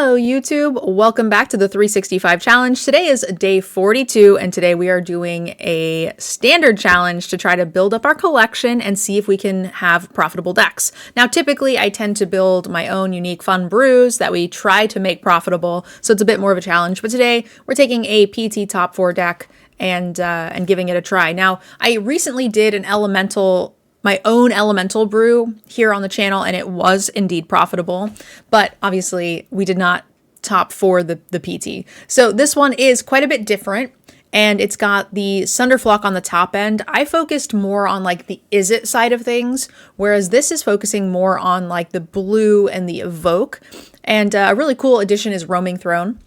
Hello YouTube, welcome back to the 365 challenge. Today is day 42 and today we are doing a standard challenge to try to build up our collection and see if we can have profitable decks. Now typically I tend to build my own unique fun brews that we try to make profitable, so it's a bit more of a challenge, but today we're taking a PT top 4 deck and giving it a try. Now I recently did my own elemental brew here on the channel, and it was indeed profitable, but obviously we did not top 4 the PT. So this one is quite a bit different, and it's got the Sunderflock on the top end. I focused more on like the Izzet side of things, whereas this is focusing more on like the blue and the evoke. And a really cool addition is Roaming Throne.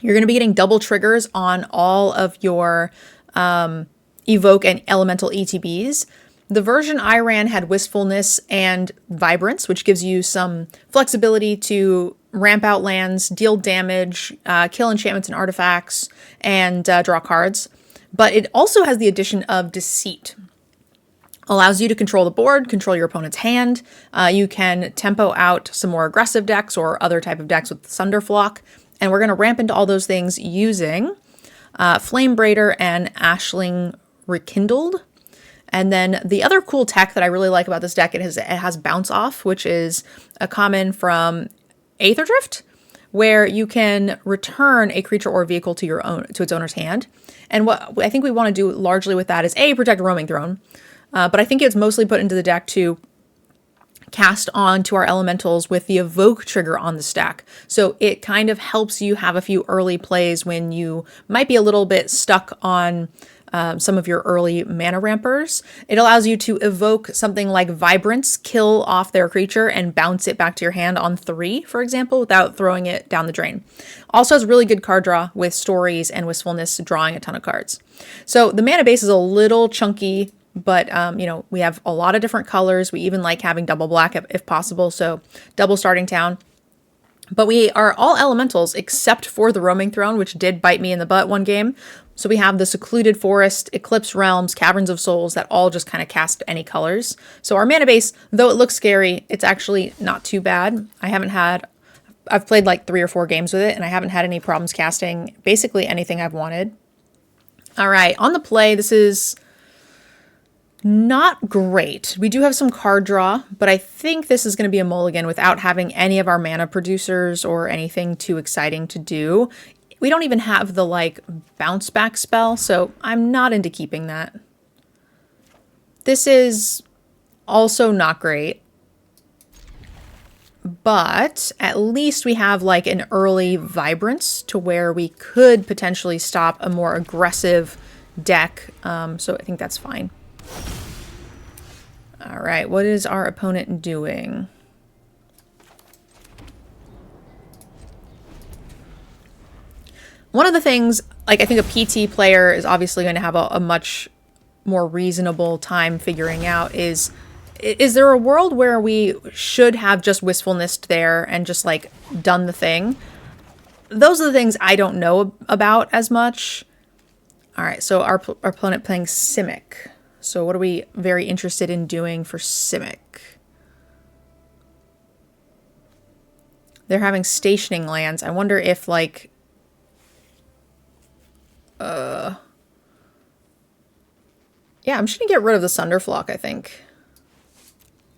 You're going to be getting double triggers on all of your evoke and elemental ETBs. The version I ran had Wistfulness and Vibrance, which gives you some flexibility to ramp out lands, deal damage, kill enchantments and artifacts, and draw cards. But it also has the addition of Deceit. Allows you to control the board, control your opponent's hand. You can tempo out some more aggressive decks or other type of decks with Sunderflock. And we're going to ramp into all those things using Flamebraider and Ashling Rekindled. And then the other cool tech that I really like about this deck, it has Bounce Off, which is a common from Aether Drift, where you can return a creature or vehicle to its owner's hand. And what I think we want to do largely with that is protect Roaming Throne, but I think it's mostly put into the deck to cast on to our elementals with the evoke trigger on the stack. So it kind of helps you have a few early plays when you might be a little bit stuck on some of your early mana rampers. It allows you to evoke something like Vibrance, kill off their creature, and bounce it back to your hand on 3, for example, without throwing it down the drain. Also has really good card draw with Stories and Wistfulness, drawing a ton of cards. So the mana base is a little chunky, but you know, we have a lot of different colors. We even like having double black if possible, so double starting town. But we are all elementals except for the Roaming Throne, which did bite me in the butt one game. So we have the Secluded Forest, Eclipsed Realms, Caverns of Souls that all just kind of cast any colors. So our mana base, though it looks scary, it's actually not too bad. I've played like 3 or 4 games with it, and I haven't had any problems casting basically anything I've wanted. All right, on the play, this is not great. We do have some card draw, but I think this is going to be a mulligan without having any of our mana producers or anything too exciting to do. We don't even have the like bounce back spell, so I'm not into keeping that. This is also not great, but at least we have like an early Vibrance to where we could potentially stop a more aggressive deck, so I think that's fine. All right, what is our opponent doing? One of the things, like I think a PT player is obviously going to have a much more reasonable time figuring out is there a world where we should have just Wistfulness there and just like done the thing? Those are the things I don't know about as much. All right, so our opponent playing Simic. So what are we very interested in doing for Simic? They're having stationing lands. I wonder if like... yeah, I'm just gonna get rid of the Sunderflock, I think.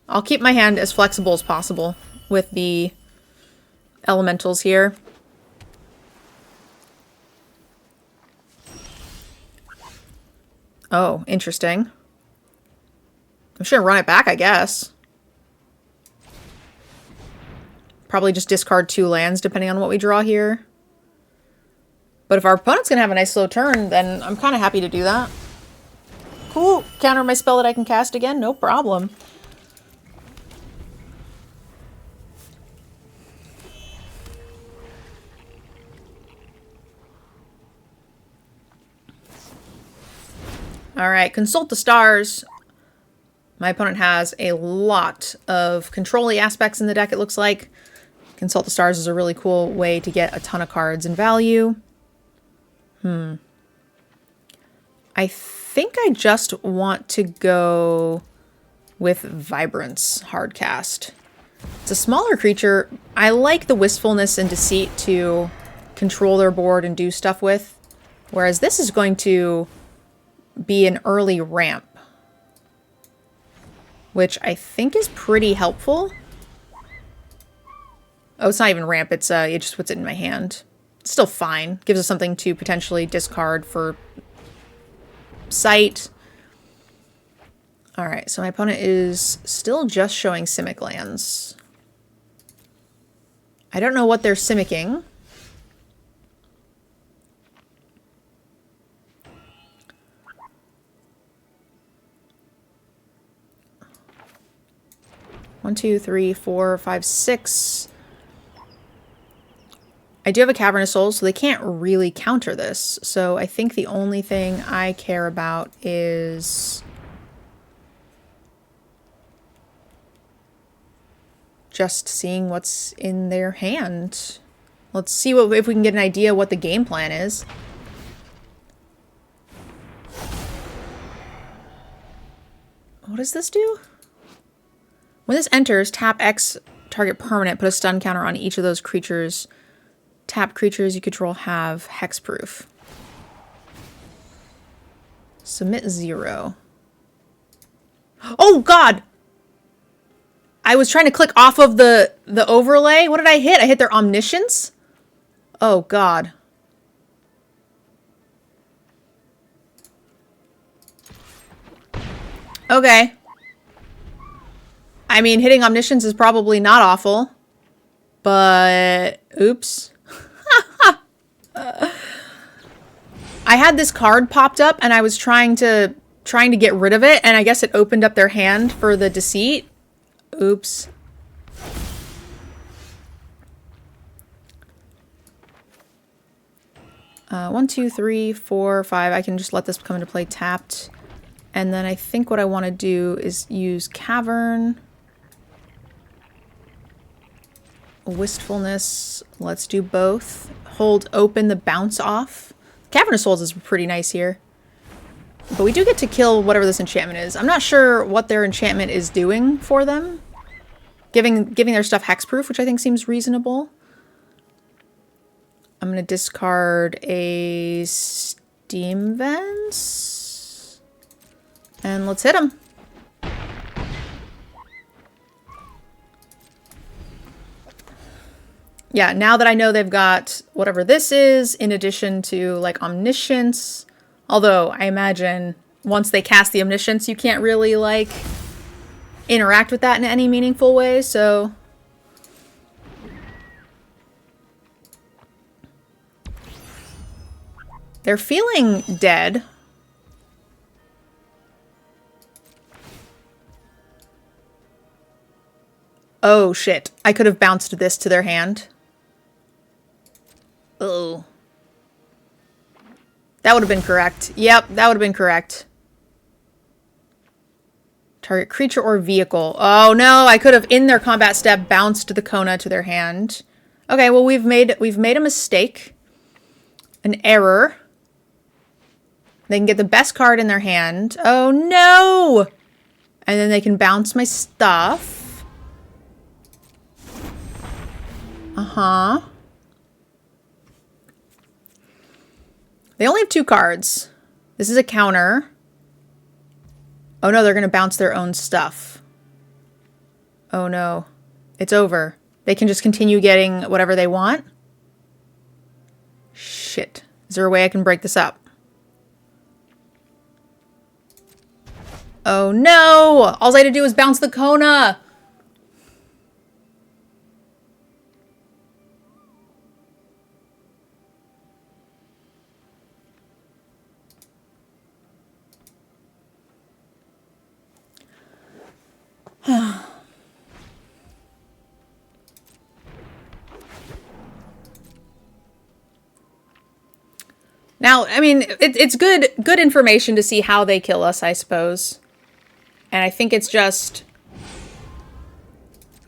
I'll keep my hand as flexible as possible with the elementals here. Oh, interesting. I'm just gonna run it back, I guess. Probably just discard 2 lands depending on what we draw here. But if our opponent's gonna have a nice slow turn, then I'm kind of happy to do that. Cool. Counter my spell that I can cast again, no problem. All right, Consult the Stars. My opponent has a lot of control-y aspects in the deck, it looks like. Consult the Stars is a really cool way to get a ton of cards and value. I think I just want to go with Vibrance hardcast. It's a smaller creature. I like the Wistfulness and Deceit to control their board and do stuff with. Whereas this is going to be an early ramp. Which I think is pretty helpful. Oh, it's not even ramp. It's it just puts it in my hand. It's still fine. Gives us something to potentially discard for sight. Alright, so my opponent is still just showing Simic lands. I don't know what they're Simicking. One, two, three, four, five, six. I do have a Cavern of Souls, so they can't really counter this. So I think the only thing I care about is just seeing what's in their hand. Let's see if we can get an idea what the game plan is. What does this do? When this enters, tap X target permanent, put a stun counter on each of those creatures. Tap creatures you control have hexproof. Submit 0. Oh god! I was trying to click off of the overlay. What did I hit? I hit their omniscience? Oh god. Okay. I mean, hitting omniscience is probably not awful. But oops. I had this card popped up and I was trying to get rid of it, and I guess it opened up their hand for the Deceit. Oops. One, two, three, four, five. I can just let this come into play tapped. And then I think what I want to do is use Cavern. Wistfulness. Let's do both. Hold open the bounce off. Cavern of Souls is pretty nice here. But we do get to kill whatever this enchantment is. I'm not sure what their enchantment is doing for them. Giving their stuff hexproof, which I think seems reasonable. I'm going to discard a Steam Vents. And let's hit them. Yeah, now that I know they've got whatever this is, in addition to, like, Omniscience. Although, I imagine once they cast the Omniscience, you can't really, like, interact with that in any meaningful way, so... They're feeling dead. Oh, shit. I could have bounced this to their hand. Oh. That would have been correct. Yep, that would have been correct. Target creature or vehicle. Oh no, I could have in their combat step bounced the Kona to their hand. Okay, well we've made a mistake. An error. They can get the best card in their hand. Oh no! And then they can bounce my stuff. Uh-huh. They only have 2 cards. This is a counter. Oh no, they're going to bounce their own stuff. Oh no. It's over. They can just continue getting whatever they want. Shit. Is there a way I can break this up? Oh no! All I had to do was bounce the Kona! Now, I mean, it's good information to see how they kill us, I suppose. And I think it's just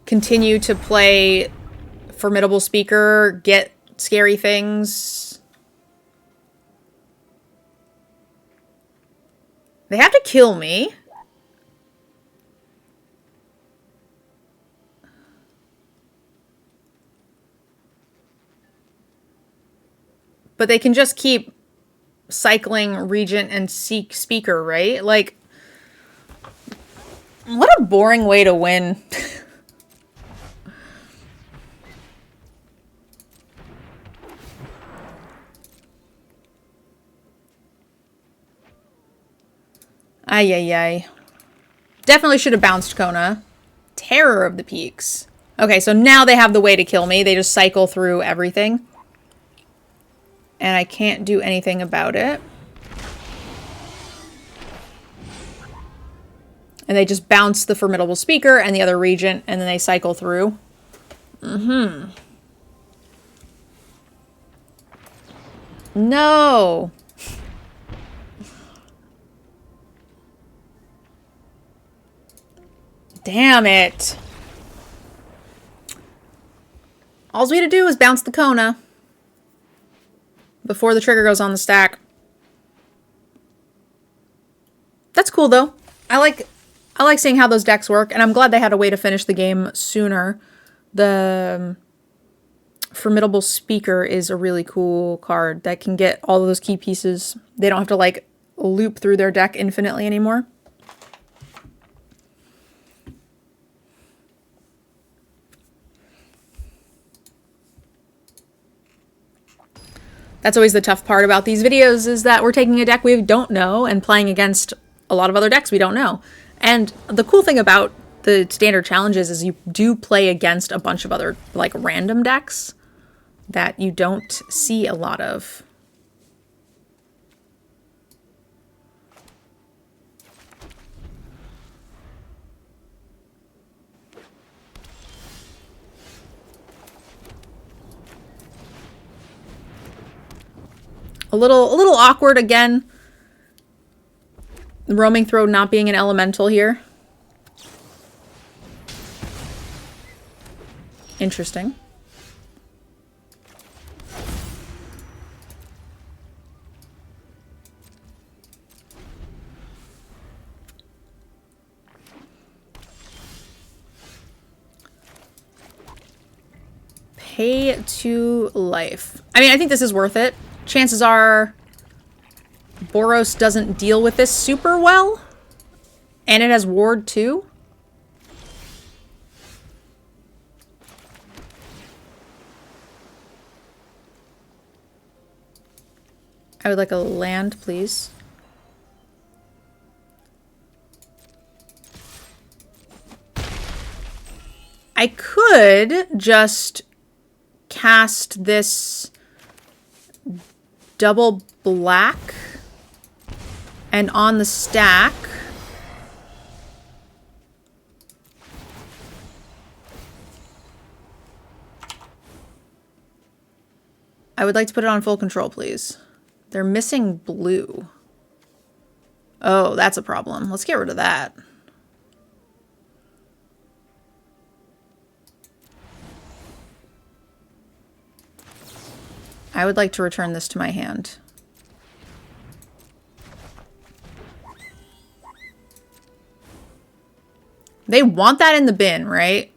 continue to play Formidable Speaker, get scary things. They have to kill me. But they can just keep cycling Regent and Speaker, right? Like, what a boring way to win. Ay, ay, ay. Definitely should have bounced Kona. Terror of the Peaks. Okay, so now they have the way to kill me. They just cycle through everything. And I can't do anything about it. And they just bounce the Formidable Speaker and the other Regent, and then they cycle through. No. Damn it. All we had to do is bounce the Kona before the trigger goes on the stack. That's cool though. I like seeing how those decks work, and I'm glad they had a way to finish the game sooner. The Formidable Speaker is a really cool card that can get all of those key pieces. They don't have to like loop through their deck infinitely anymore. That's always the tough part about these videos, is that we're taking a deck we don't know and playing against a lot of other decks we don't know. And the cool thing about the standard challenges is you do play against a bunch of other like random decks that you don't see a lot of. A little awkward again. The Roaming Throw not being an elemental here. Interesting. Pay to life. I mean, I think this is worth it. Chances are Boros doesn't deal with this super well. And it has ward too. I would like a land, please. I could just cast this double black and on the stack I would like to put it on full control, please. They're missing blue. Oh, that's a problem. Let's get rid of that. I would like to return this to my hand. They want that in the bin, right?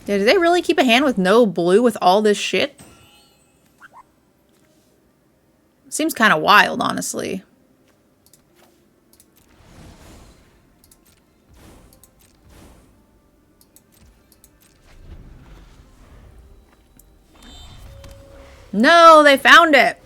Yeah, do they really keep a hand with no blue with all this shit? Seems kind of wild, honestly. No, they found it.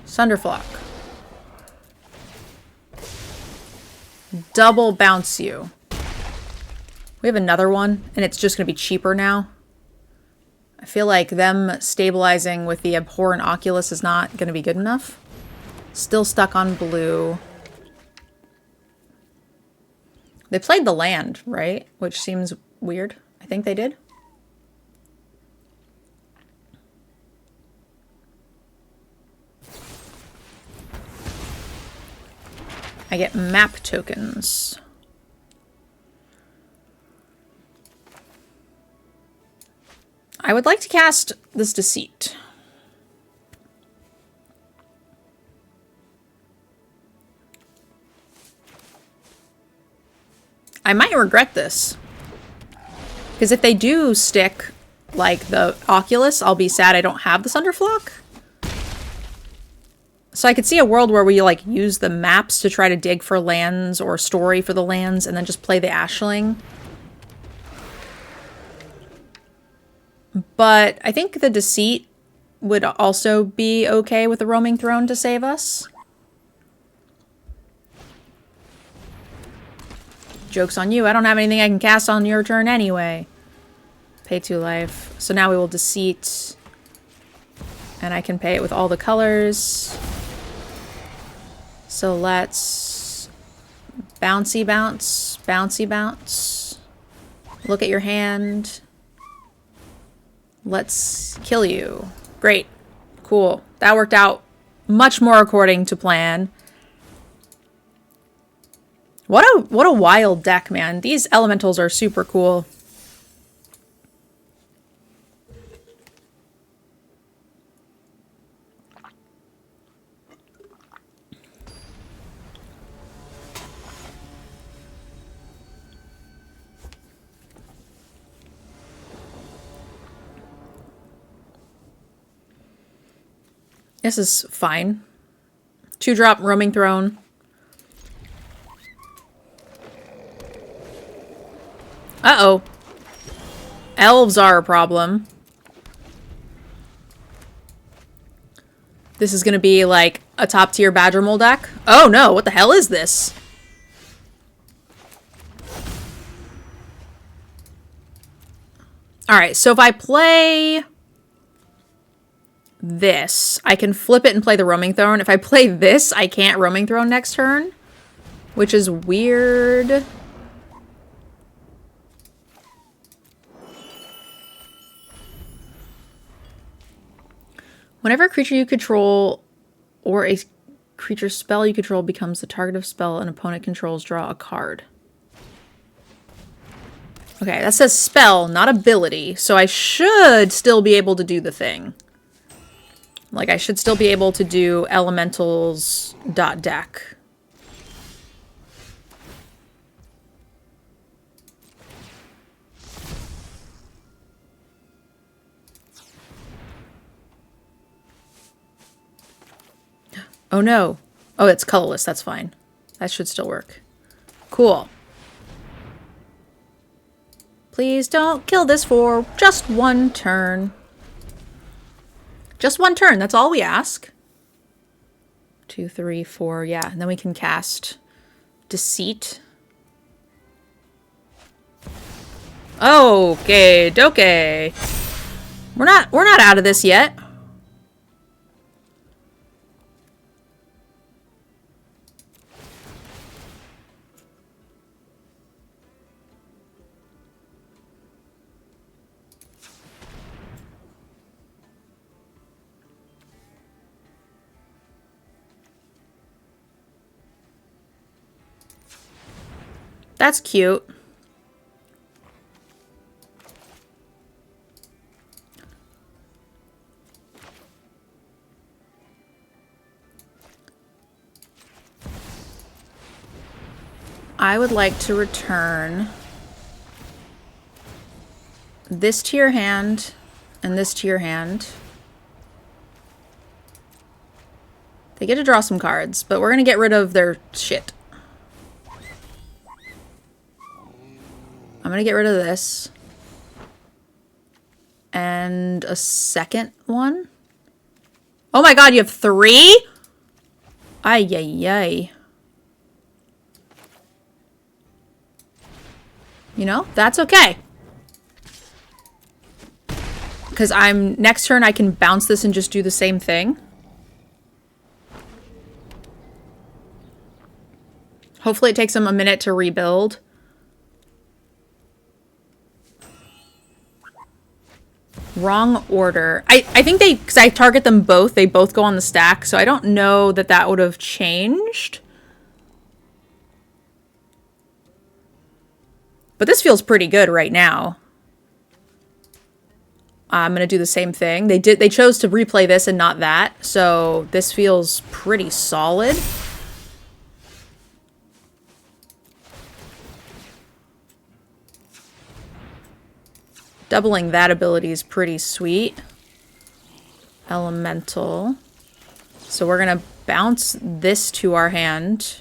Sunderflock. Double bounce you. We have another one, and it's just going to be cheaper now. I feel like them stabilizing with the Abhorrent Oculus is not going to be good enough. Still stuck on blue. They played the land, right? Which seems weird. I think they did. I get map tokens. I would like to cast this Deceit. I might regret this. Because if they do stick, like, the Oculus, I'll be sad I don't have the Sunderflock. So I could see a world where we, like, use the maps to try to dig for lands or story for the lands and then just play the Ashling. But I think the Deceit would also be okay with the Roaming Throne to save us. Joke's on you. I don't have anything I can cast on your turn anyway. Pay 2 life. So now we will Deceit. And I can pay it with all the colors. So let's bouncy bounce, bouncy bounce. Look at your hand. Let's kill you. Great. Cool. That worked out much more according to plan. What a wild deck, man. These elementals are super cool. This is fine. 2-drop Roaming Throne. Uh-oh. Elves are a problem. This is going to be like a top-tier Badger Mole deck. Oh no, what the hell is this? Alright, so if I play this, I can flip it and play the Roaming Throne. If I play this, I can't Roaming Throne next turn, which is weird. Whenever a creature you control or a creature spell you control becomes the target of spell an opponent controls, draw a card. Okay, that says spell, not ability, so I should still be able to do the thing. Like, I should still be able to do elementals.deck. Oh no. Oh, it's colorless. That's fine. That should still work. Cool. Please don't kill this for just 1 turn. Just 1 turn. That's all we ask. 2, 3, 4. Yeah, and then we can cast Deceit. Okay, doke. We're not out of this yet. That's cute. I would like to return this to your hand and this to your hand. They get to draw some cards, but we're going to get rid of their shit. I'm going to get rid of this. And a second one. Oh my god, you have 3? Ay, ay, ay. You know, that's okay. Because next turn I can bounce this and just do the same thing. Hopefully it takes them a minute to rebuild. Wrong order. I think because I target them both, they both go on the stack, so I don't know that would have changed. But this feels pretty good right now. I'm going to do the same thing. They chose to replay this and not that. So this feels pretty solid. Doubling that ability is pretty sweet. Elemental. So we're going to bounce this to our hand.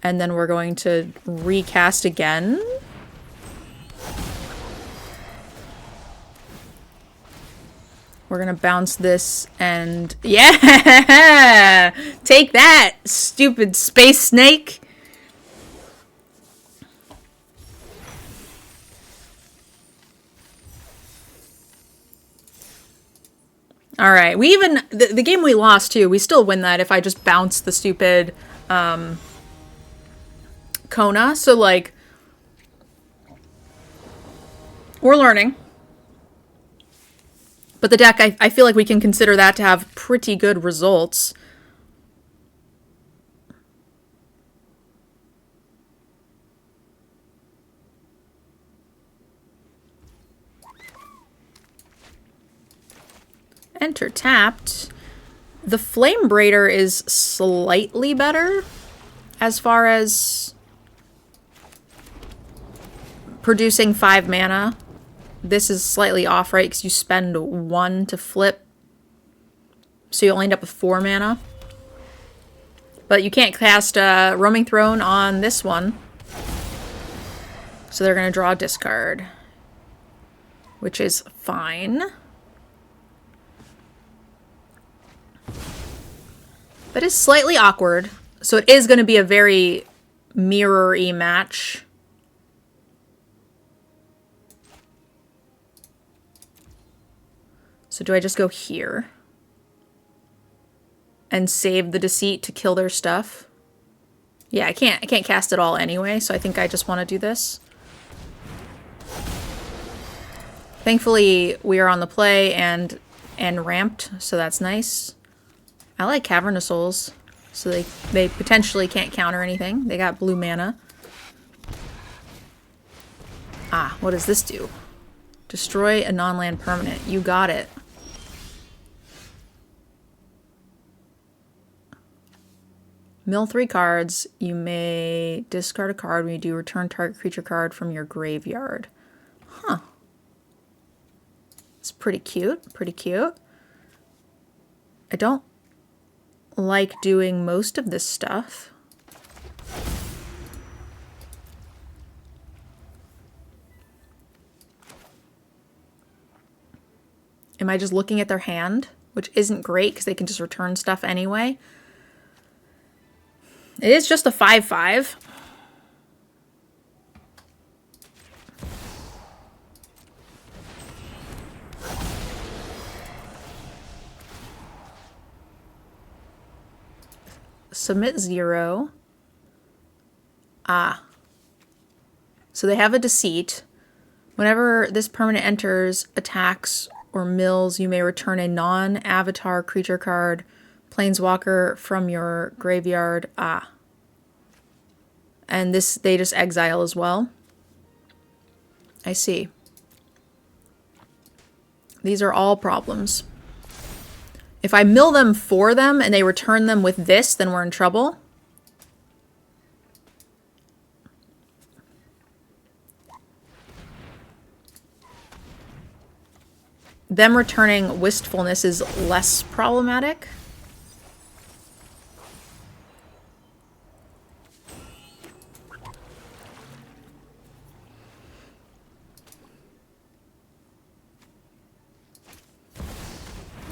And then we're going to recast again. We're going to bounce this and... Yeah! Take that, stupid space snake! Alright, we even... The game we lost, too, we still win that if I just bounce the stupid... Kona, so like... We're learning. But the deck, I feel like we can consider that to have pretty good results. Enter tapped. The Flamebraider is slightly better as far as producing 5 mana. This is slightly off, right? Because you spend 1 to flip. So you only end up with 4 mana. But you can't cast Roaming Throne on this one. So they're going to draw a discard. Which is fine. That is slightly awkward. So it is going to be a very mirror-y match. So do I just go here? And save the Deceit to kill their stuff? Yeah, I can't cast it all anyway, so I think I just want to do this. Thankfully, we are on the play and ramped, so that's nice. I like Cavern of Souls, so they potentially can't counter anything. They got blue mana. Ah, what does this do? Destroy a non-land permanent. You got it. Mill 3 cards. You may discard a card when you do return target creature card from your graveyard. Huh. It's pretty cute. Pretty cute. I don't like doing most of this stuff. Am I just looking at their hand? Which isn't great because they can just return stuff anyway. It is just a 5/5. Submit 0. Ah. So they have a Deceit. Whenever this permanent enters, attacks, or mills, you may return a non-avatar creature card, Planeswalker, from your graveyard. Ah. And this, they just exile as well. I see. These are all problems. If I mill them for them and they return them with this, then we're in trouble. Them returning Wistfulness is less problematic.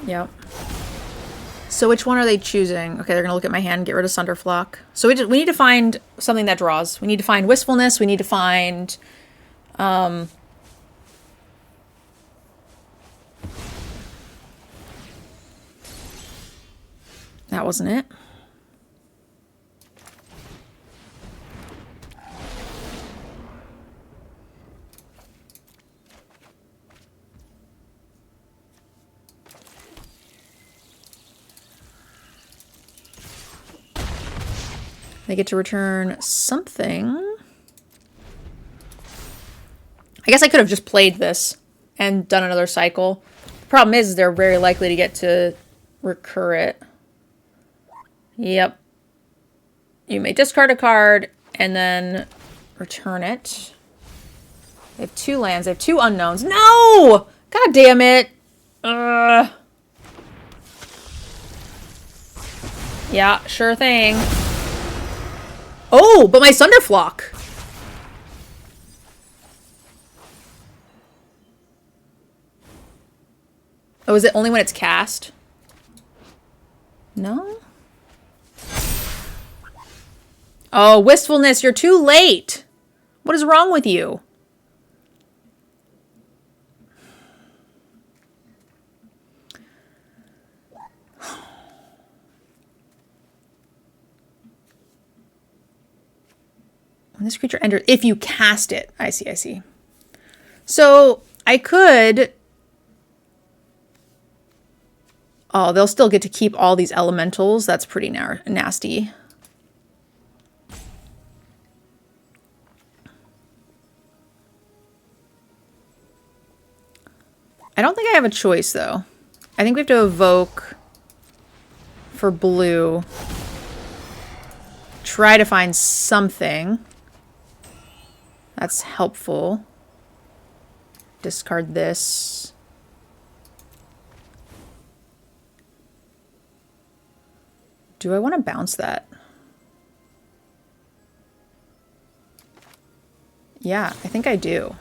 Yep. So which one are they choosing? Okay, they're going to look at my hand, get rid of Sunderflock. So we need to find something that draws. We need to find Wistfulness. We need to find... that wasn't it. They get to return something. I guess I could have just played this and done another cycle. The problem is they're very likely to get to recur it. Yep. You may discard a card and then return it. They have 2 lands. They have 2 unknowns. No! God damn it. Yeah, sure thing. Oh, but my Sunderflock. Oh, is it only when it's cast? No? Oh, Wistfulness, you're too late. What is wrong with you? When this creature enters, if you cast it. I see, I see. So I could... Oh, they'll still get to keep all these elementals. That's pretty nasty. I don't think I have a choice, though. I think we have to evoke for blue. Try to find something that's helpful. Discard this. Do I want to bounce that? Yeah, I think I do.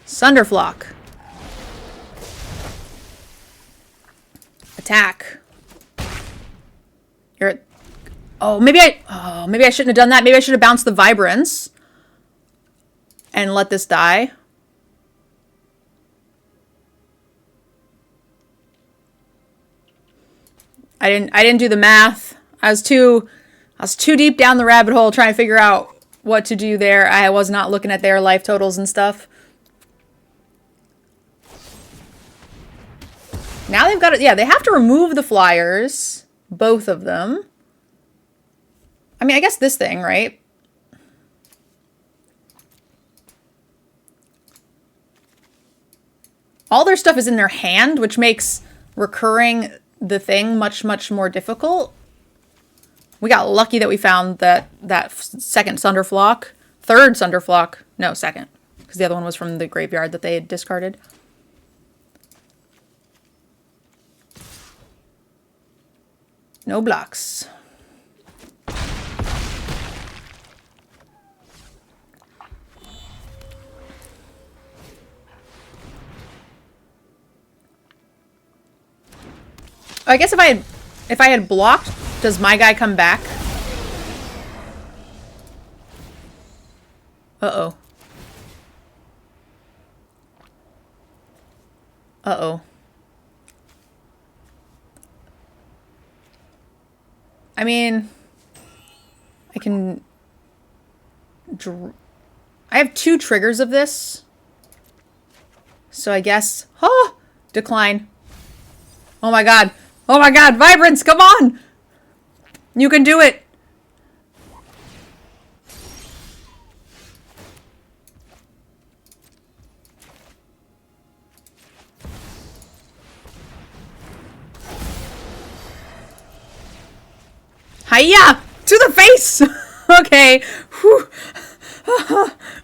Sunderflock. Attack. You're... Oh, maybe I shouldn't have done that. Maybe I should have bounced the Vibrance and let this die. I didn't do the math. I was too deep down the rabbit hole trying to figure out what to do there. I was not looking at their life totals and stuff. Now they've got it. Yeah, they have to remove the flyers, both of them. I mean, I guess this thing, right? All their stuff is in their hand, which makes recurring the thing much, much more difficult. We got lucky that we found that second Sunderflock. Third Sunderflock. No, second. Because the other one was from the graveyard that they had discarded. No blocks. I guess if I had blocked, does my guy come back? Uh-oh. Uh-oh. I mean, I can... I have 2 triggers of this. So I guess... Oh! Decline. Oh my god. Oh my god, Vibrance, come on! You can do it! Hiya! To the face! Okay. Whew.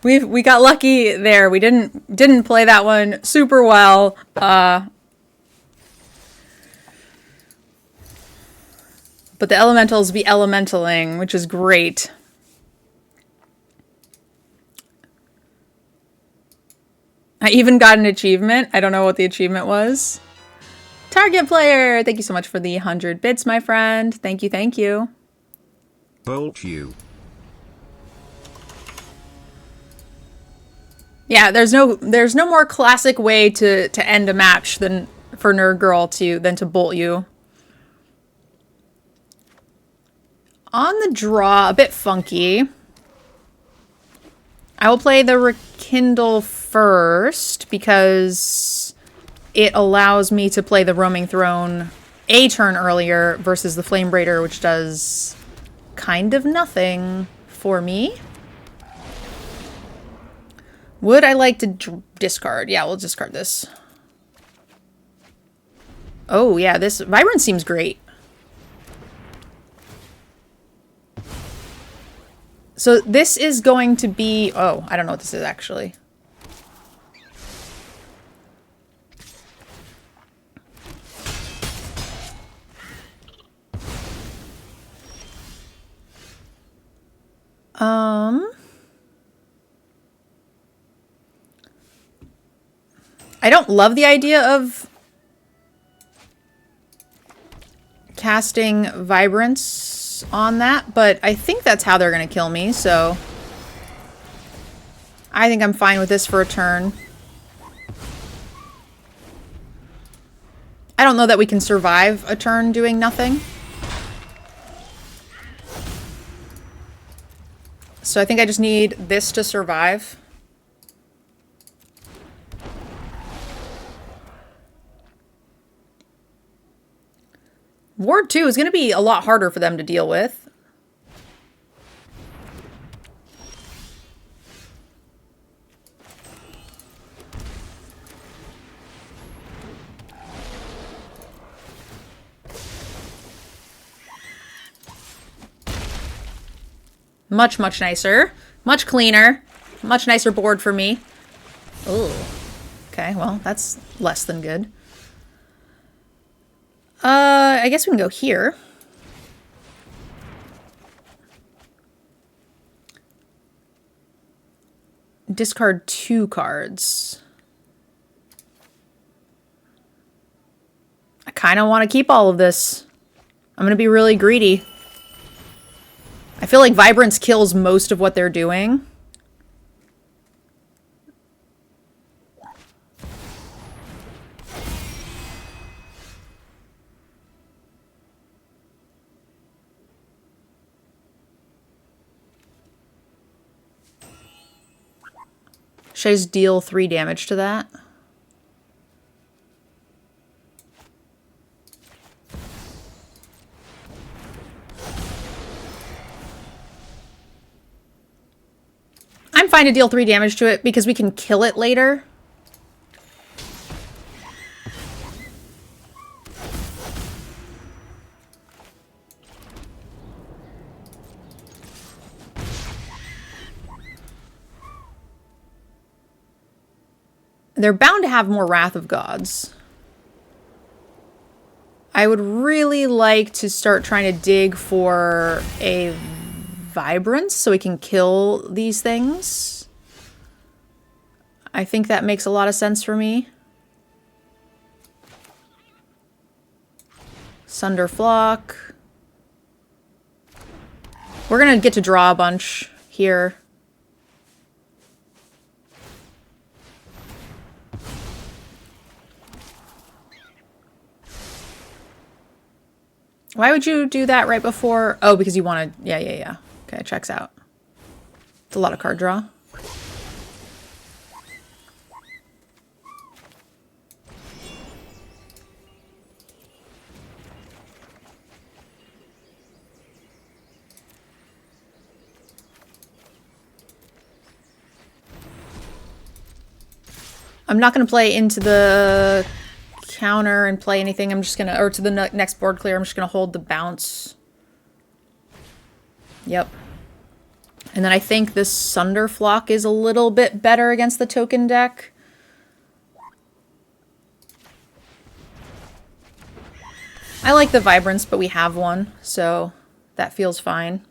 We got lucky there. We didn't play that one super well. But the elementals be elementaling, which is great. I even got an achievement. I don't know what the achievement was. Target player! Thank you so much for the 100 bits, my friend. Thank you, thank you. Bolt you. Yeah, there's no more classic way to end a match than for NerdGirl than to bolt you. On the draw, a bit funky. I will play the Rekindle first because it allows me to play the Roaming Throne a turn earlier versus the Flamebraider, which does kind of nothing for me. Would I like to discard? Yeah, we'll discard this. Oh, yeah, this Vibrance seems great. So this is going to be... Oh, I don't know what this is, actually. I don't love the idea of casting Vibrance on that, but I think that's how they're going to kill me, so I think I'm fine with this for a turn. I don't know that we can survive a turn doing nothing. So I think I just need this to survive. Ward 2 is going to be a lot harder for them to deal with. Much, much nicer. Much cleaner. Much nicer board for me. Ooh. Okay, well, that's less than good. I guess we can go here. Discard 2 cards. I kind of want to keep all of this. I'm going to be really greedy. I feel like Vibrance kills most of what they're doing. Should I just deal 3 damage to that? I'm fine to deal 3 damage to it because we can kill it later. They're bound to have more Wrath of Gods. I would really like to start trying to dig for a Vibrance so we can kill these things. I think that makes a lot of sense for me. Sunderflock. We're gonna get to draw a bunch here. Why would you do that right before? Oh, because you want to... Yeah. Okay, checks out. It's a lot of card draw. I'm not going to play into the counter and play anything. I'm just going to... Or to the next board clear. I'm just going to hold the bounce. Yep. And then I think this Sunderflock is a little bit better against the token deck. I like the Vibrance, but we have one, so that feels fine.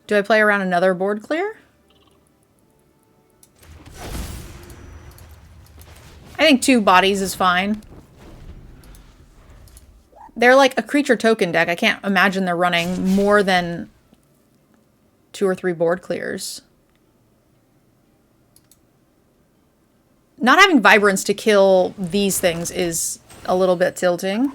Do I play around another board clear? I think 2 bodies is fine. They're like a creature token deck. I can't imagine they're running more than 2 or 3 board clears. Not having Vibrance to kill these things is a little bit tilting.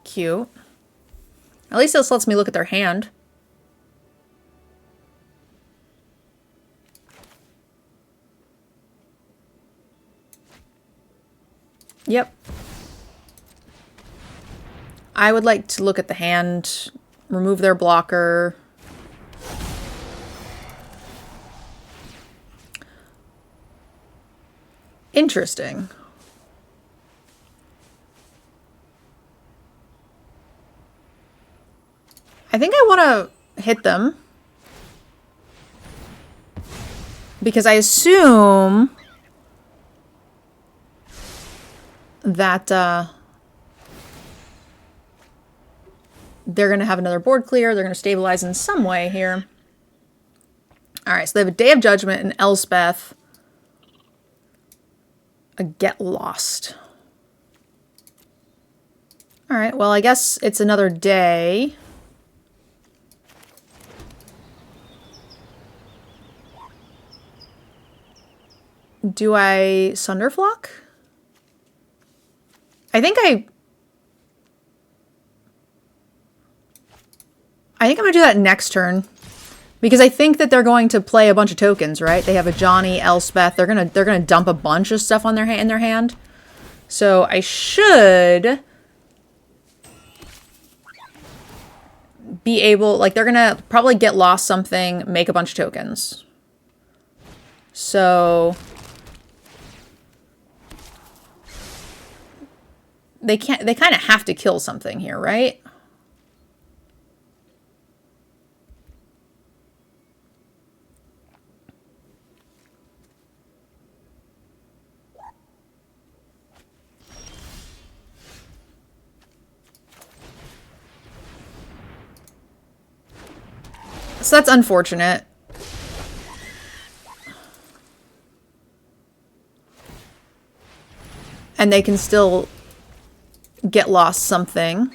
Cute. At least this lets me look at their hand. Yep. I would like to look at the hand, remove their blocker. Interesting. I think I want to hit them. Because I assume that they're going to have another board clear. They're going to stabilize in some way here. All right, so they have a Day of Judgment and Elspeth. A Get Lost. All right, well, I guess it's another day. Do I Sunderflock? I think I'm gonna do that next turn. Because I think that they're going to play a bunch of tokens, right? They have a Johnny, Elspeth. They're gonna dump a bunch of stuff on in their hand. So I should be able, like, they're gonna probably get lost something, make a bunch of tokens. So they kind of have to kill something here, right? So that's unfortunate. And they can still get lost something.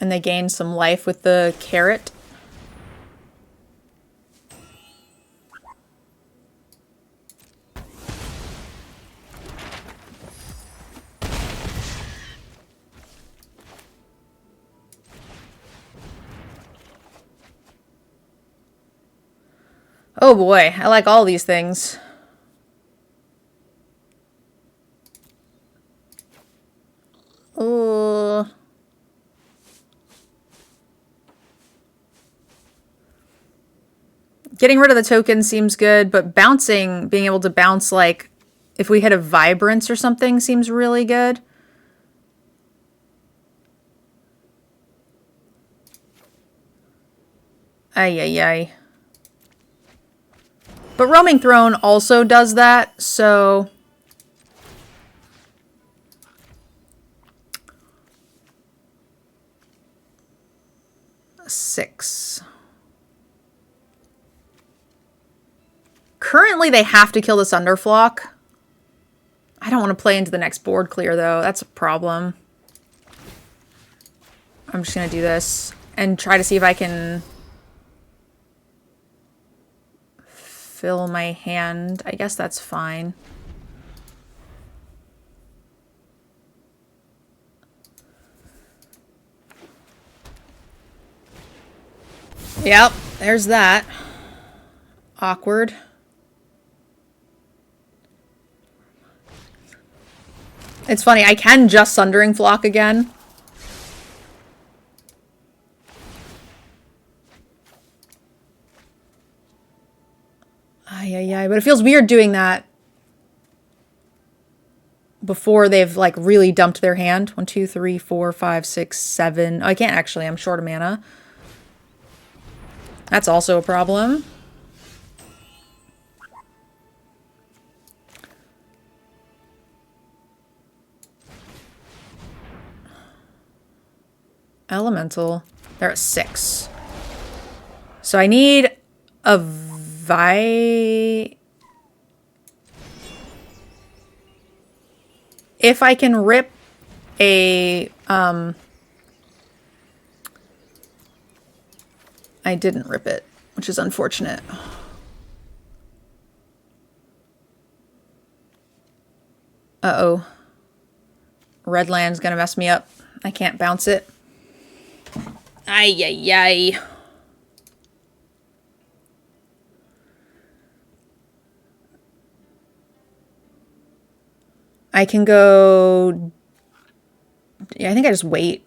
And they gain some life with the carrot. Oh boy, I like all these things. Oh. Getting rid of the token seems good, but bouncing, being able to bounce, like, if we hit a Vibrance or something seems really good. Ay, ay, ay. But Roaming Throne also does that, so... Six. Currently, they have to kill the Sunderflock. I don't want to play into the next board clear, though. That's a problem. I'm just going to do this and try to see if I can fill my hand. I guess that's fine. Yep, there's that. Awkward. It's funny, I can just Sundering Flock again. Ay, ay, ay. But it feels weird doing that before they've like really dumped their hand. 1, 2, 3, 4, 5, 6, 7. Oh, I can't actually. I'm short of mana. That's also a problem. Elemental. They're at 6. So I need a If I can rip a... I didn't rip it, which is unfortunate. Uh-oh. Red land's gonna mess me up. I can't bounce it. Ay, ay, ay. I can go... Yeah, I think I just wait.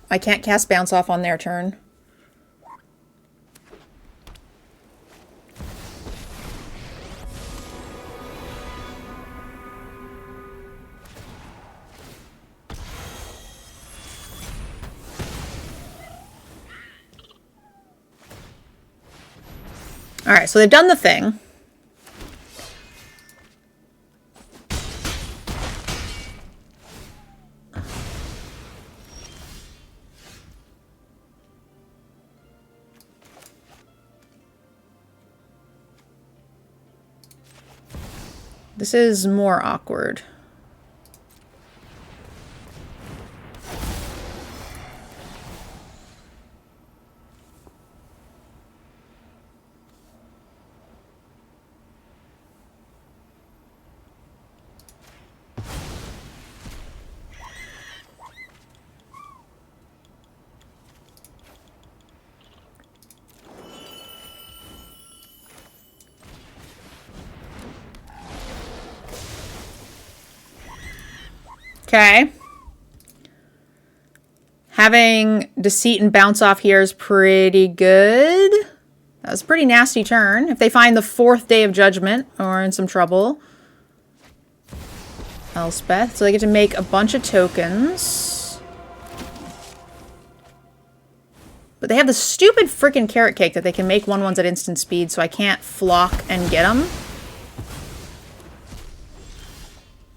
I can't cast Bounce Off on their turn. All right, so they've done the thing. This is more awkward. Okay. Having Deceit and Bounce Off here is pretty good. That was a pretty nasty turn. If they find the 4th Day of Judgment, or in some trouble. Elspeth. So they get to make a bunch of tokens. But they have the stupid freaking carrot cake that they can make 1/1s at instant speed, so I can't flock and get them.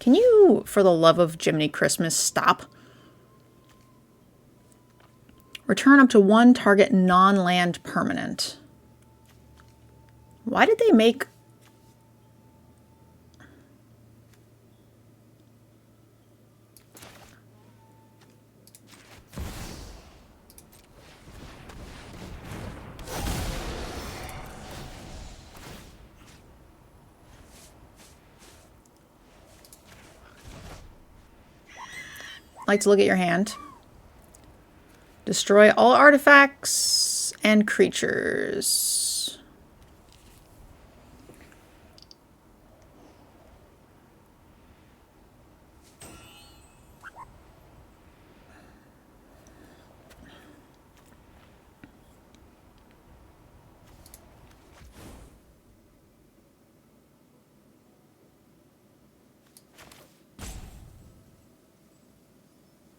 Can you, for the love of Jiminy Christmas, stop? Return up to 1 target non-land permanent. Why did they make... Like to look at your hand. Destroy all artifacts and creatures.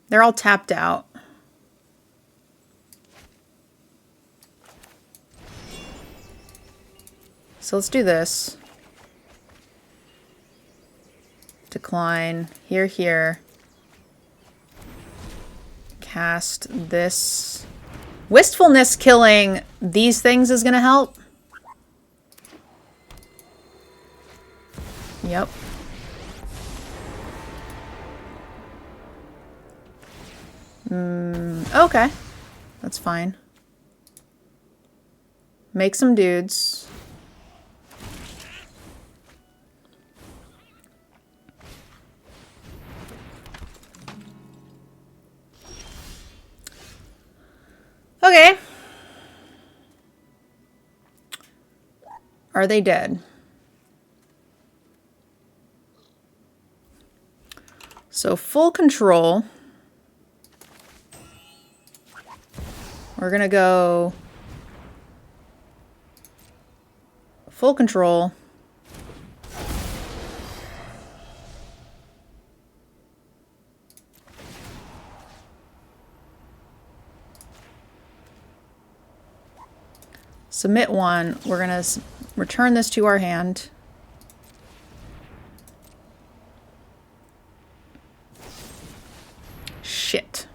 They're all tapped out. So let's do this. Decline. Here, here. Cast this. Wistfulness killing these things is going to help. Yep. Okay. That's fine. Make some dudes. Okay. Are they dead? So full control. We're going to go full control. Submit one. We're going to return this to our hand. Shit.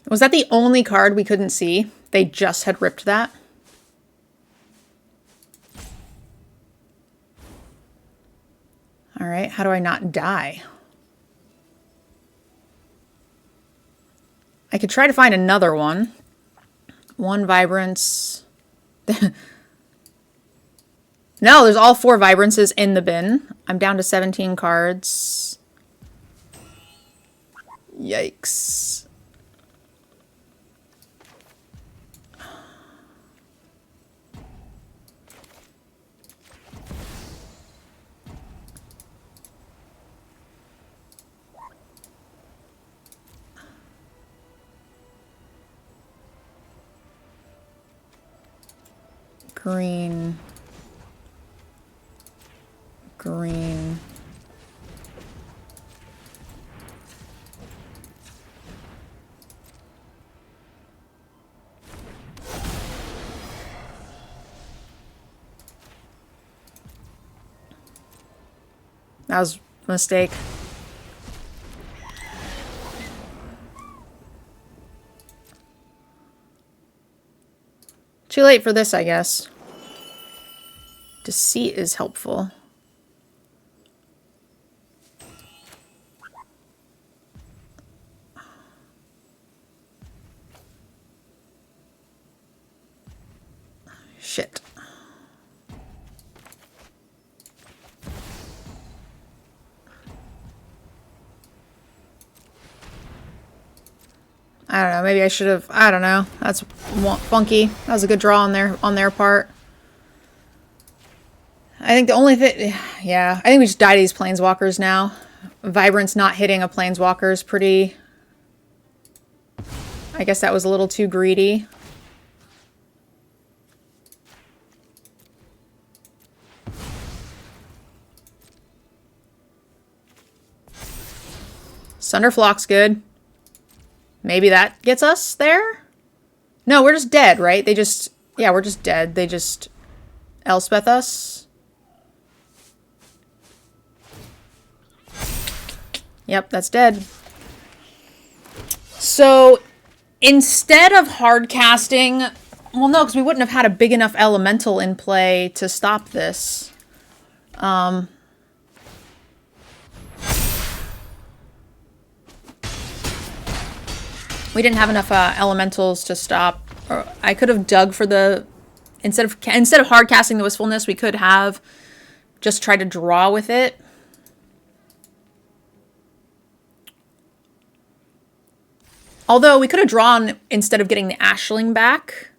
Was that the only card we couldn't see? They just had ripped that? All right, how do I not die? I could try to find another one. One Vibrance. No, there's all 4 Vibrances in the bin. I'm down to 17 cards. Yikes. Green. Green. That was a mistake. Too late for this, I guess. Deceit is helpful. Shit. I don't know. Maybe I should have. I don't know. That's funky. That was a good draw on their part. I think the only thing, yeah, I think we just die to these planeswalkers now. Vibrance not hitting a planeswalker is pretty. I guess that was a little too greedy. Sunderflock's good. Maybe that gets us there? No, we're just dead, right? They just... Yeah, we're just dead. They just... Elspeth us. Yep, that's dead. So, instead of hard casting... Well, no, because we wouldn't have had a big enough elemental in play to stop this. We didn't have enough elementals to stop. Or I could have dug for the... Instead of hard casting the Wistfulness, we could have just tried to draw with it. Although we could have drawn instead of getting the Ashling back,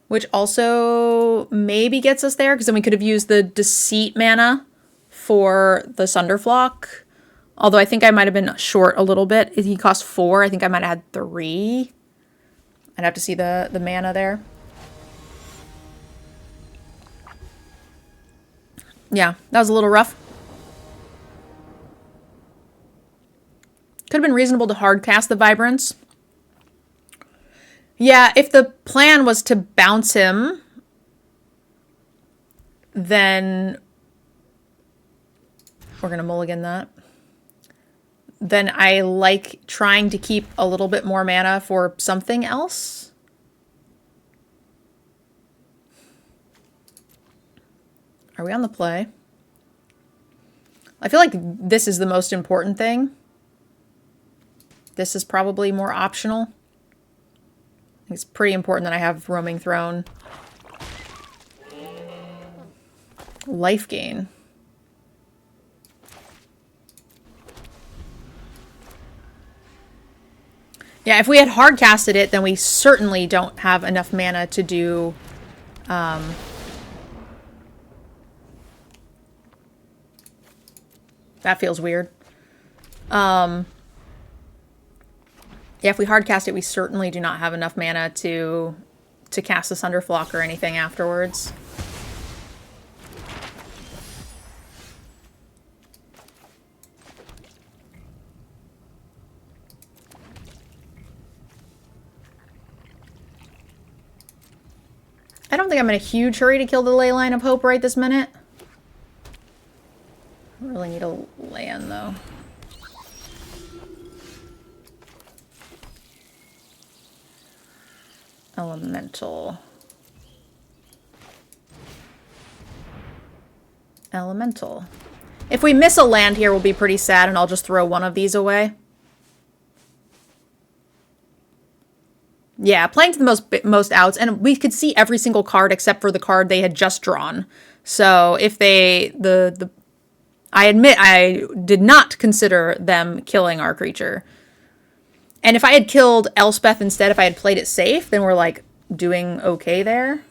which also maybe gets us there, because then we could have used the Deceit mana for the Sunderflock. Although I think I might have been short a little bit. He cost 4. I think I might have had 3. I'd have to see the mana there. Yeah, that was a little rough. Could have been reasonable to hard cast the Vibrance. Yeah, if the plan was to bounce him, then we're going to mulligan that. Then I like trying to keep a little bit more mana for something else. Are we on the play? I feel like this is the most important thing. This is probably more optional. It's pretty important that I have Roaming Throne. Life gain. Yeah, if we had hard casted it, then we certainly don't have enough mana to do that feels weird. Yeah, if we hard cast it, we certainly do not have enough mana to cast a Sunderflock or anything afterwards. I don't think I'm in a huge hurry to kill the Leyline of Hope right this minute. I really need a land, though. Elemental. Elemental. If we miss a land here, we'll be pretty sad, and I'll just throw one of these away. Yeah, playing to the most outs, and we could see every single card except for the card they had just drawn. So if they I admit I did not consider them killing our creature. And if I had killed Elspeth instead, if I had played it safe, then we're like doing okay there.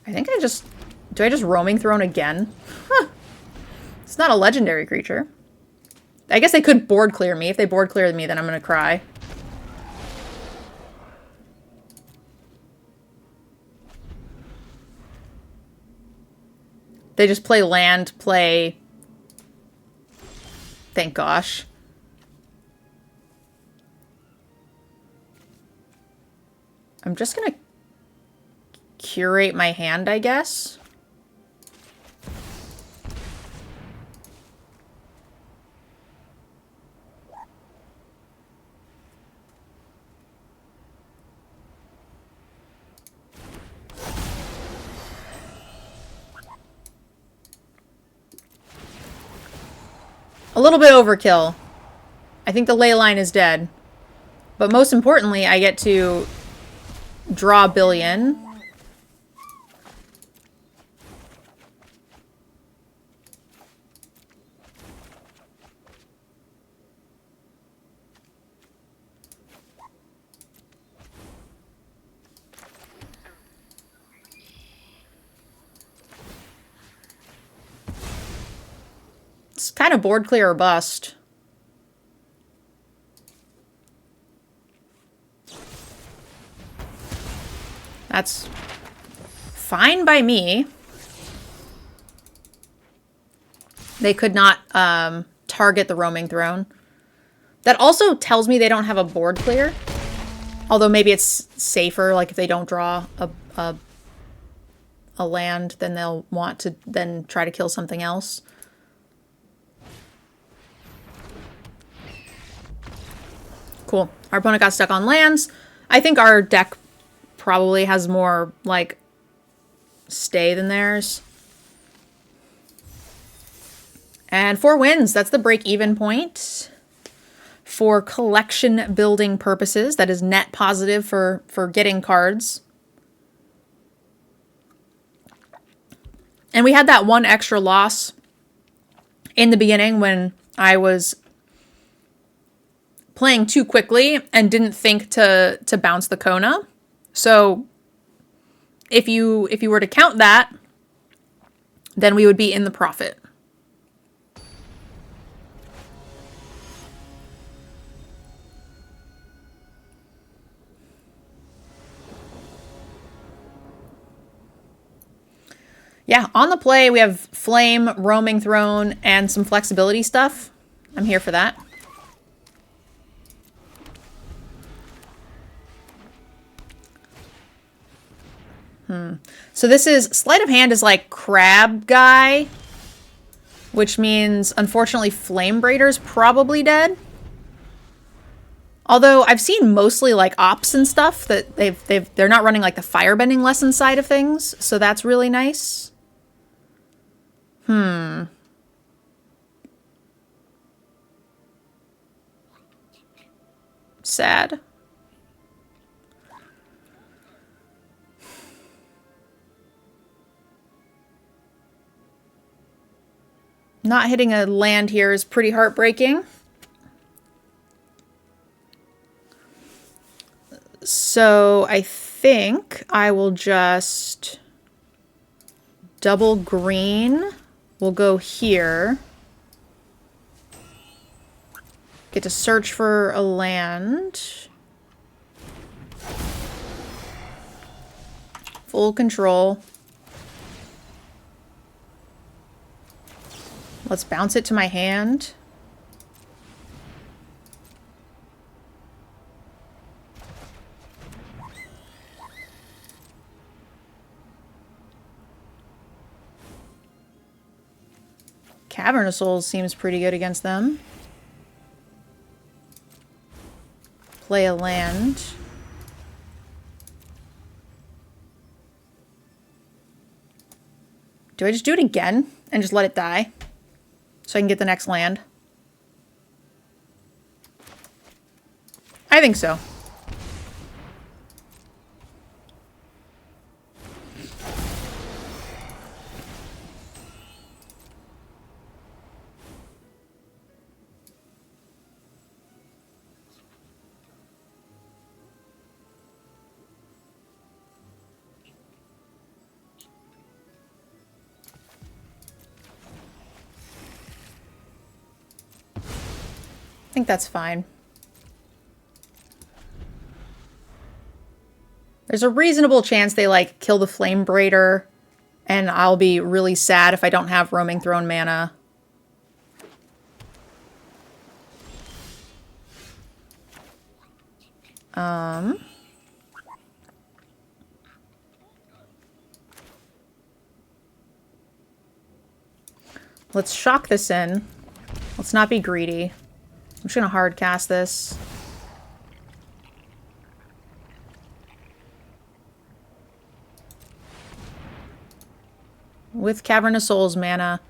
I think do I just Roaming Throne again? Huh. It's not a legendary creature. I guess they could board clear me. If they board clear me, then I'm going to cry. They just play land, play... Thank gosh. I'm just going to curate my hand, I guess. A little bit overkill. I think the Leyline is dead. But most importantly, I get to draw a billion. It's kind of board clear or bust. That's fine by me. They could not target the Roaming Throne. That also tells me they don't have a board clear. Although maybe it's safer, like if they don't draw a land, then they'll want to then try to kill something else. Cool. Our opponent got stuck on lands. I think our deck probably has more, like, stay than theirs. And 4 wins. That's the break-even point. For collection building purposes, that is net positive for getting cards. And we had that one extra loss in the beginning when I was playing too quickly and didn't think to bounce the Kona. So if you were to count that, then we would be in the profit. Yeah, on the play we have Flame, Roaming Throne, and some flexibility stuff. I'm here for that. So this is, Sleight of Hand is like Crab Guy, which means, unfortunately, Flamebraider's probably dead. Although I've seen mostly like ops and stuff that they're not running like the firebending lesson side of things, so that's really nice. Sad. Not hitting a land here is pretty heartbreaking. So I think I will just double green. We'll go here. Get to search for a land. Full control. Let's bounce it to my hand. Cavern of Souls seems pretty good against them. Play a land. Do I just do it again and just let it die? So I can get the next land? I think so. I think that's fine. There's a reasonable chance they, like, kill the Flamebraider, and I'll be really sad if I don't have Roaming Throne mana. Let's shock this in. Let's not be greedy. I'm just going to hard cast this. With Cavern of Souls mana.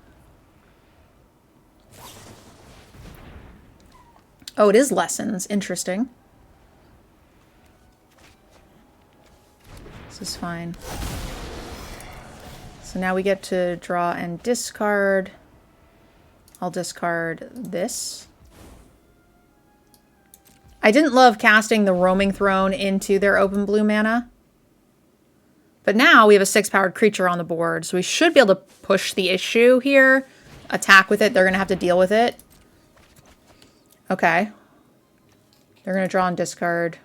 Oh, it is Lessons. Interesting. This is fine. So now we get to draw and discard. I'll discard this. I didn't love casting the Roaming Throne into their open blue mana. But now we have a 6-powered creature on the board, so we should be able to push the issue here. Attack with it. They're going to have to deal with it. Okay. They're going to draw and discard.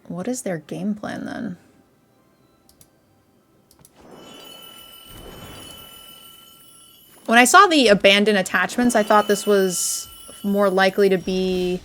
What is their game plan then? When I saw the abandoned attachments, I thought this was more likely to be...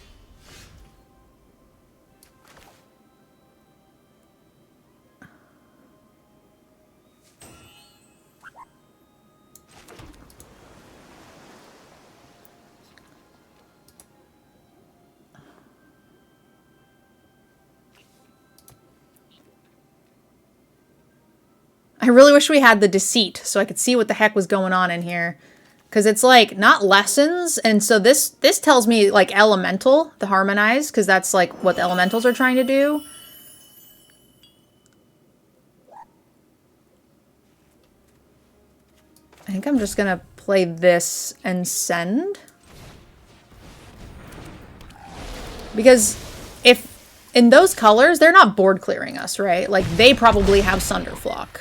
I really wish we had the Deceit so I could see what the heck was going on in here. Because it's like, not Lessons, and so this tells me like Elemental, the Harmonize, because that's like what the Elementals are trying to do. I think I'm just going to play this and send. Because if in those colors, they're not board clearing us, right? Like, they probably have Sunderflock.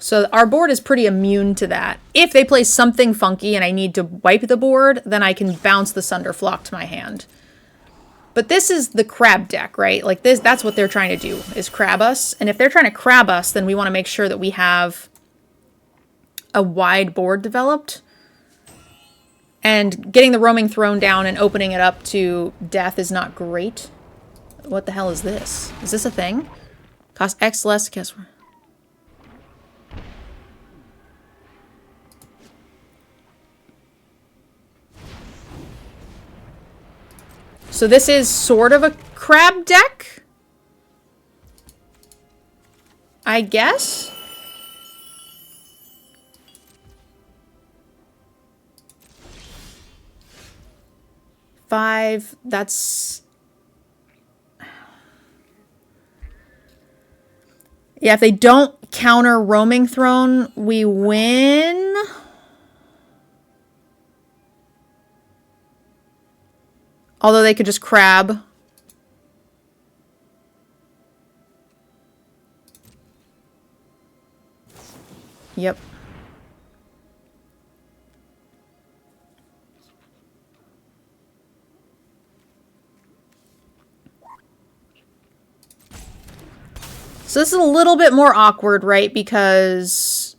So our board is pretty immune to that. If they play something funky and I need to wipe the board, then I can bounce the Sunderflock to my hand. But this is the crab deck, right? Like this, that's what they're trying to do, is crab us. And if they're trying to crab us, then we want to make sure that we have a wide board developed. And getting the Roaming Throne down and opening it up to death is not great. What the hell is this? Is this a thing? Cost X less, guess what? So this is sort of a crab deck, I guess. 5. That's... Yeah, if they don't counter Roaming Throne, we win. Although they could just crab. Yep. So this is a little bit more awkward, right? Because...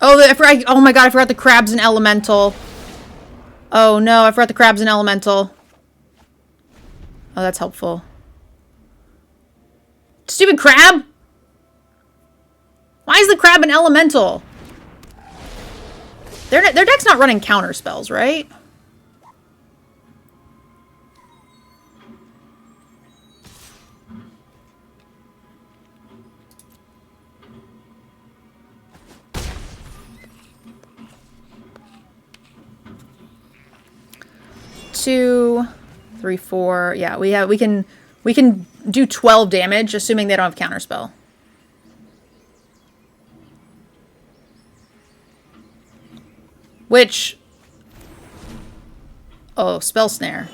Oh, oh my god, I forgot the crab's an elemental. Oh no, I forgot the crab's an elemental. Oh, that's helpful. Stupid crab! Why is the crab an elemental? Their deck's not running counter spells, right? Two, 3, 4. Yeah, we can do 12 damage, assuming they don't have counterspell. Which... Oh, Spell Snare.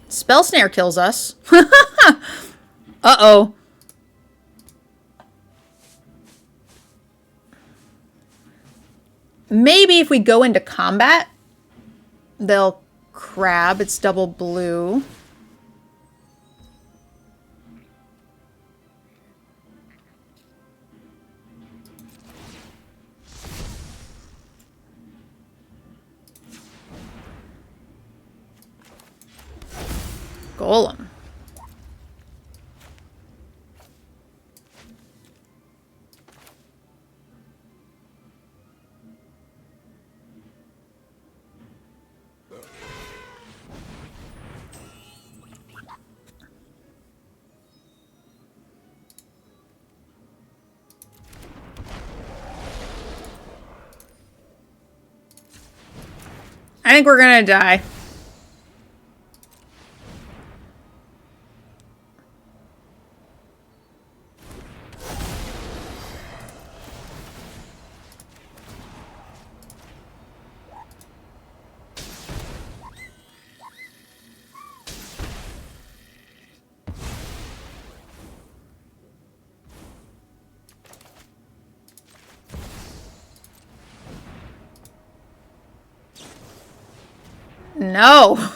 Spell Snare kills us. Uh-oh. Maybe if we go into combat, they'll crab. It's double blue. Golem. I think we're gonna die. No.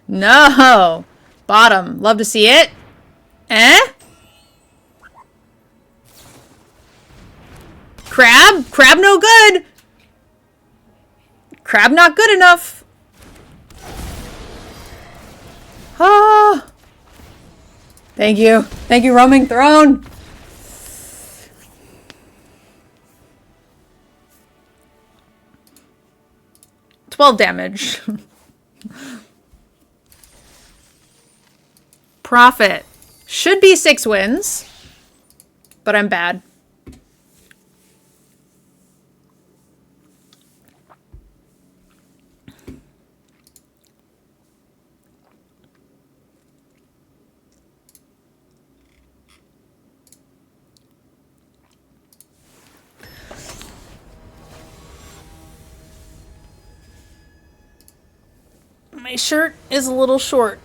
No. Bottom. Love to see it. Eh? Crab? Crab no good. Crab not good enough. Ah. Thank you. Thank you, Roaming Throne. $12 damage. Profit. Should be 6 wins. But I'm bad. My shirt is a little short.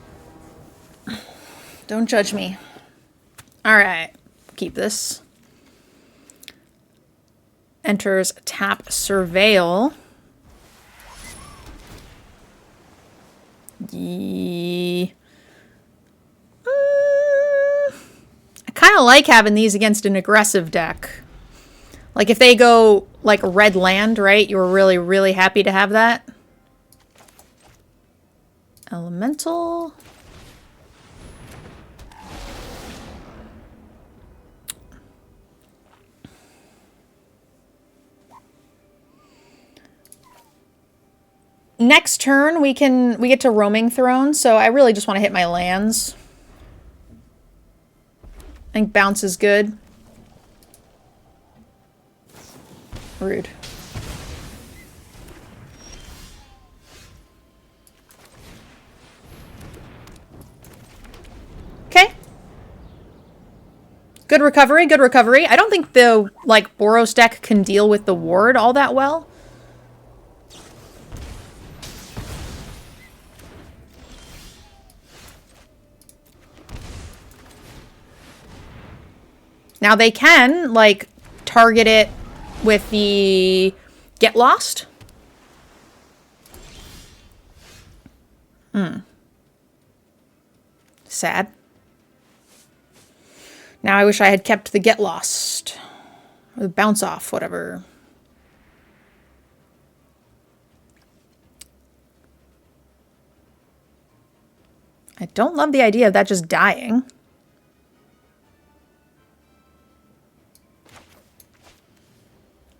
Don't judge me. Alright. Keep this. Enters tap Surveil. I kind of like having these against an aggressive deck. Like if they go like red land, right? You're really, really happy to have that. Elemental. Next turn we get to Roaming Throne, so I really just want to hit my lands. I think bounce is good. Rude. Okay. Good recovery, good recovery. I don't think the, like, Boros deck can deal with the ward all that well. Now they can, like, target it with the Get Lost. Sad. Now I wish I had kept the Get Lost. Or the Bounce Off, whatever. I don't love the idea of that just dying.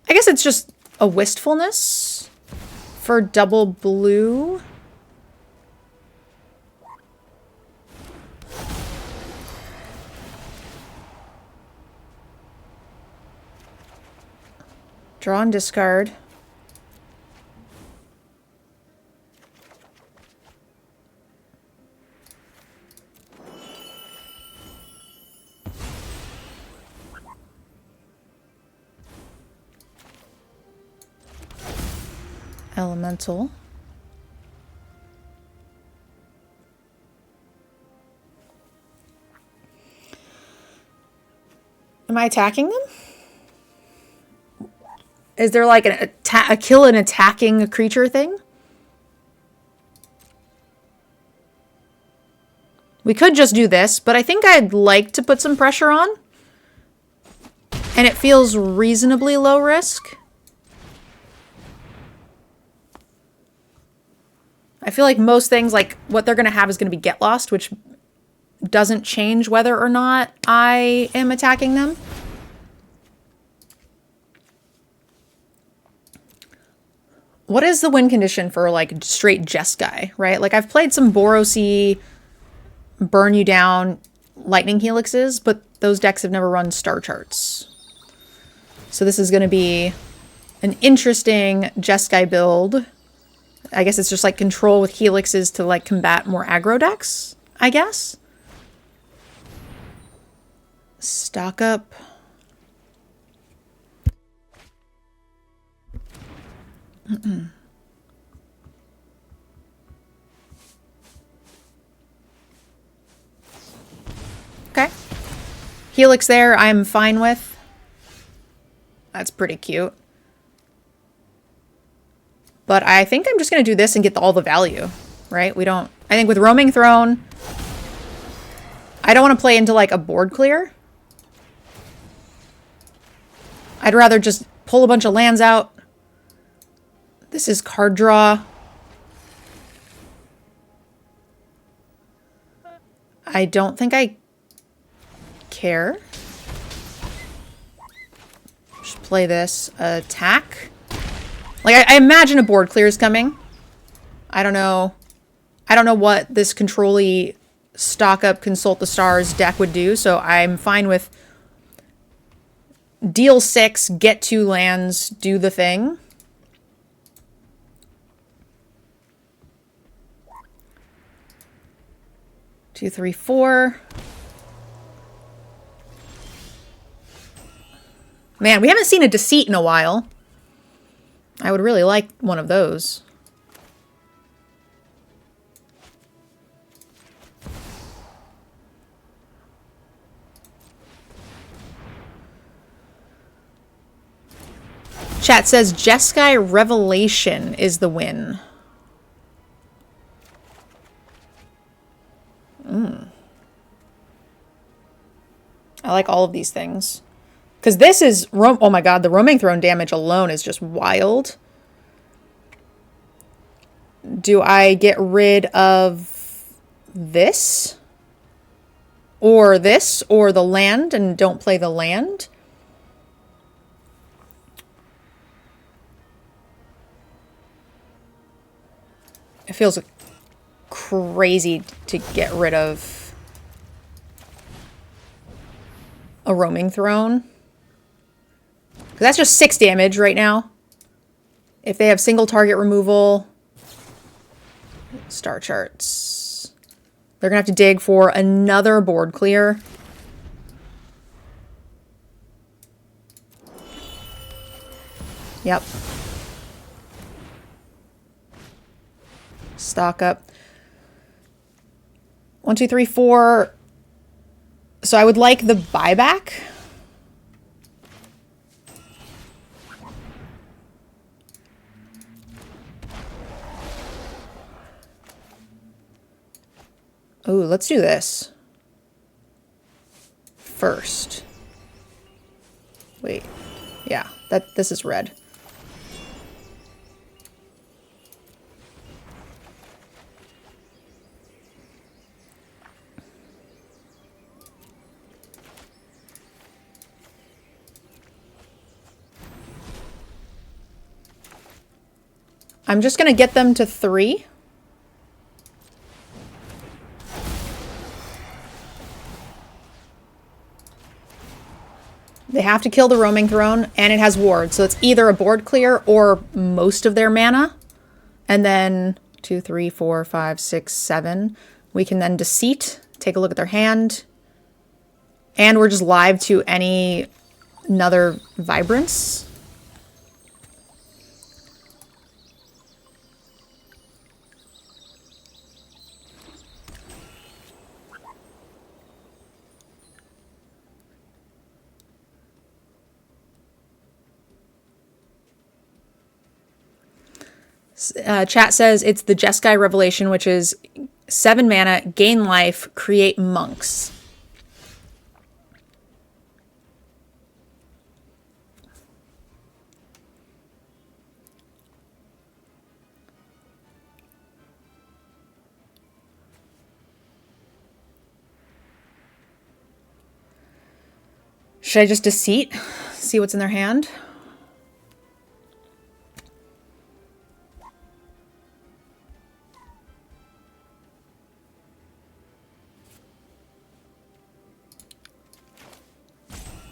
I guess it's just a Wistfulness for double blue. Draw and discard. Elemental. Am I attacking them? Is there like a kill an attacking creature thing? We could just do this, but I think I'd like to put some pressure on. And it feels reasonably low risk. I feel like most things, like what they're going to have is going to be Get Lost, which doesn't change whether or not I am attacking them. What is the win condition for like straight Jeskai, right? Like I've played some Boros-y burn you down lightning helixes, but those decks have never run star charts. So this is going to be an interesting Jeskai build. I guess it's just like control with helixes to like combat more aggro decks, I guess. Stock up. Okay. Helix there, I'm fine with. That's pretty cute. But I think I'm just going to do this and get all the value, right? We don't... I think with Roaming Throne, I don't want to play into like a board clear. I'd rather just pull a bunch of lands out. This is card draw. I don't think I care. Just play this. Attack. Like, I imagine a board clear is coming. I don't know. I don't know what this control-y stock up Consult the Stars deck would do, so I'm fine with deal 6, get 2 lands, do the thing. Two, 3, 4. Man, we haven't seen a Deceit in a while. I would really like one of those. Chat says Jeskai Revelation is the win. I like all of these things. Because this is... oh my god, the Roaming Throne damage alone is just wild. Do I get rid of this? Or this? Or the land and don't play the land? It feels crazy to get rid of a Roaming Throne. That's just 6 damage right now. If they have single target removal... Star charts. They're going to have to dig for another board clear. Yep. Stock up. 1, 2, 3, 4. So I would like the buyback. Ooh, let's do this first. Wait. Yeah, this is red. I'm just going to get them to 3. They have to kill the Roaming Throne, and it has ward, so it's either a board clear or most of their mana. And then 2, 3, 4, 5, 6, 7. We can then Deceit, take a look at their hand. And we're just live to another Vibrance. Chat says it's the Jeskai Revelation, which is 7 mana, gain life, create monks. Should I just Deceit? See what's in their hand?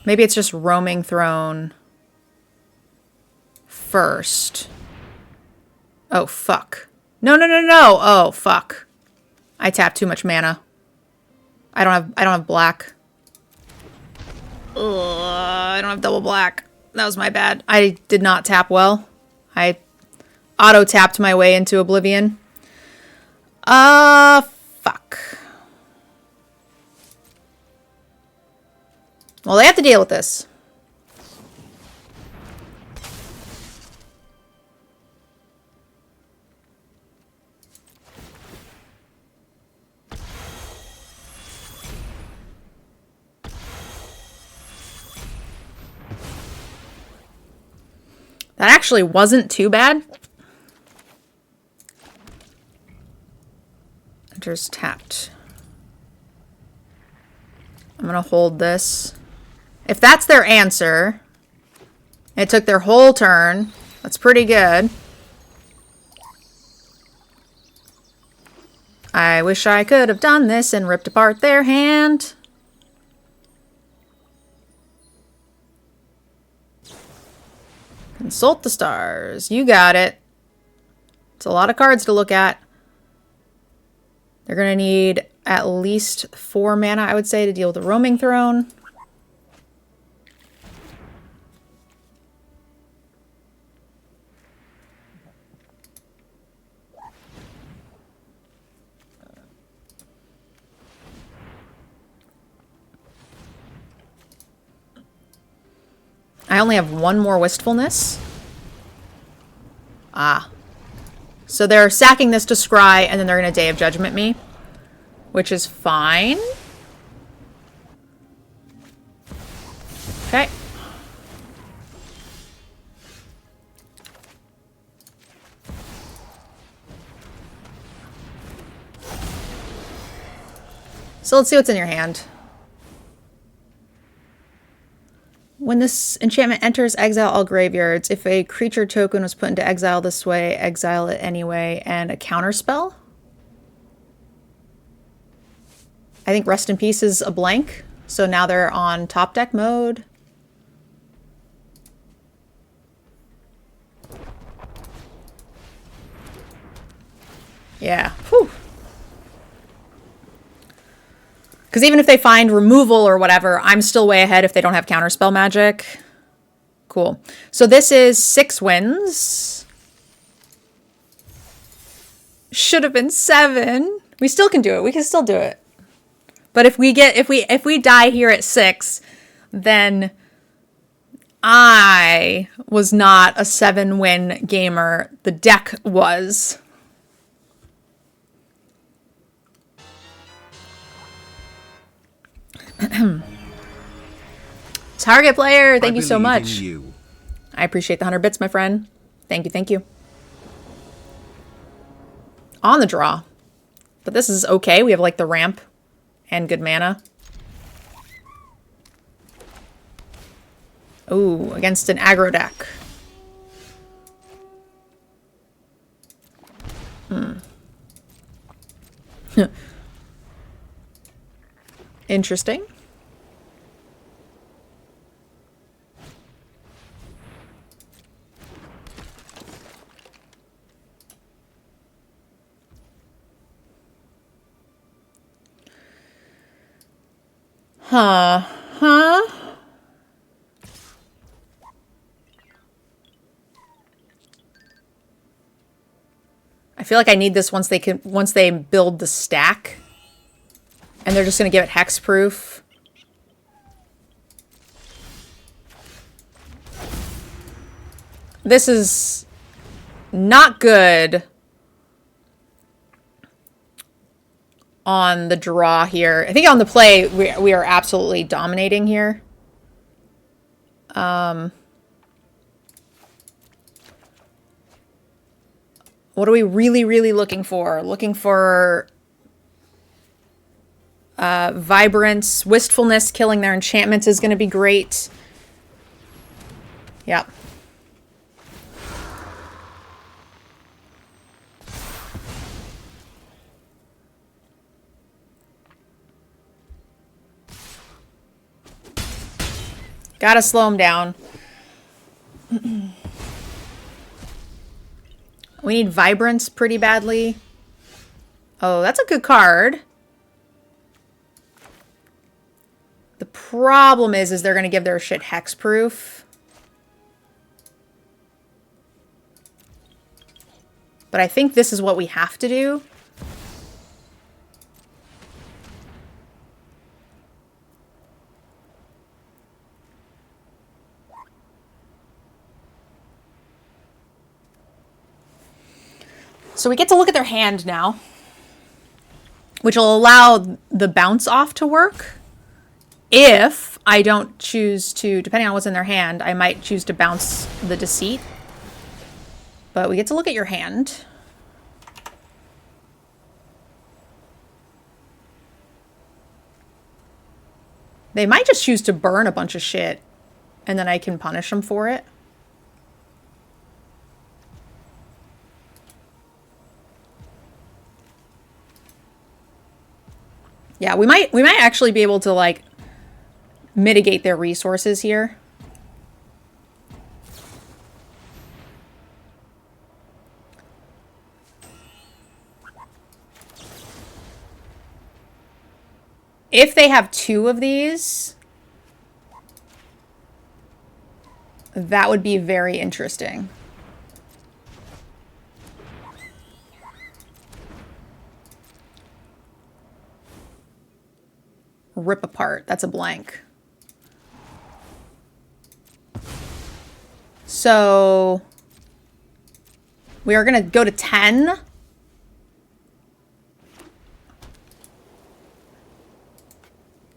Maybe it's just Roaming Throne first. Oh, fuck. No, no, no, no. Oh, fuck. I tapped too much mana. I don't have black. Ugh, I don't have double black. That was my bad. I did not tap well. I auto-tapped my way into oblivion. Fuck. Well, they have to deal with this. That actually wasn't too bad. Just tapped. I'm gonna hold this. If that's their answer, it took their whole turn. That's pretty good. I wish I could have done this and ripped apart their hand. Consult the stars. You got it. It's a lot of cards to look at. They're going to need at least 4 mana, I would say, to deal with the Roaming Throne. I only have 1 more Wistfulness. Ah. So they're sacking this to scry, and then they're going to Day of Judgment me. Which is fine. Okay. So let's see what's in your hand. When this enchantment enters, exile all graveyards. If a creature token was put into exile this way, exile it anyway, and a counter spell. I think Rest in Peace is a blank, so now they're on top deck mode. Yeah. Whew. Because even if they find removal or whatever, I'm still way ahead if they don't have counterspell magic. Cool. So this is 6 wins. Should have been 7. We still can do it. We can still do it. But if we die here at 6, then I was not a 7-win gamer. The deck was. Target player, thank you so much. I appreciate the 100 bits, my friend. Thank you, thank you. On the draw. But this is okay. We have like the ramp and good mana. Ooh, against an aggro deck. Interesting. Huh. I feel like I need this once they build the stack. And they're just going to give it hexproof. This is not good on the draw here. I think on the play, we are absolutely dominating here. What are we really, really looking for? Looking for Vibrance. Wistfulness, killing their enchantments is going to be great. Yep. Gotta slow him down. We need Vibrance pretty badly. Oh, that's a good card. The problem is they're going to give their shit hexproof. But I think this is what we have to do. So we get to look at their hand now, which will allow the bounce off to work. If I don't choose to, depending on what's in their hand, I might choose to bounce the Deceit. But we get to look at your hand. They might just choose to burn a bunch of shit, and then I can punish them for it. Yeah, we might actually be able to like mitigate their resources here. If they have 2 of these, that would be very interesting. Rip apart. That's a blank. So we are going to go to 10.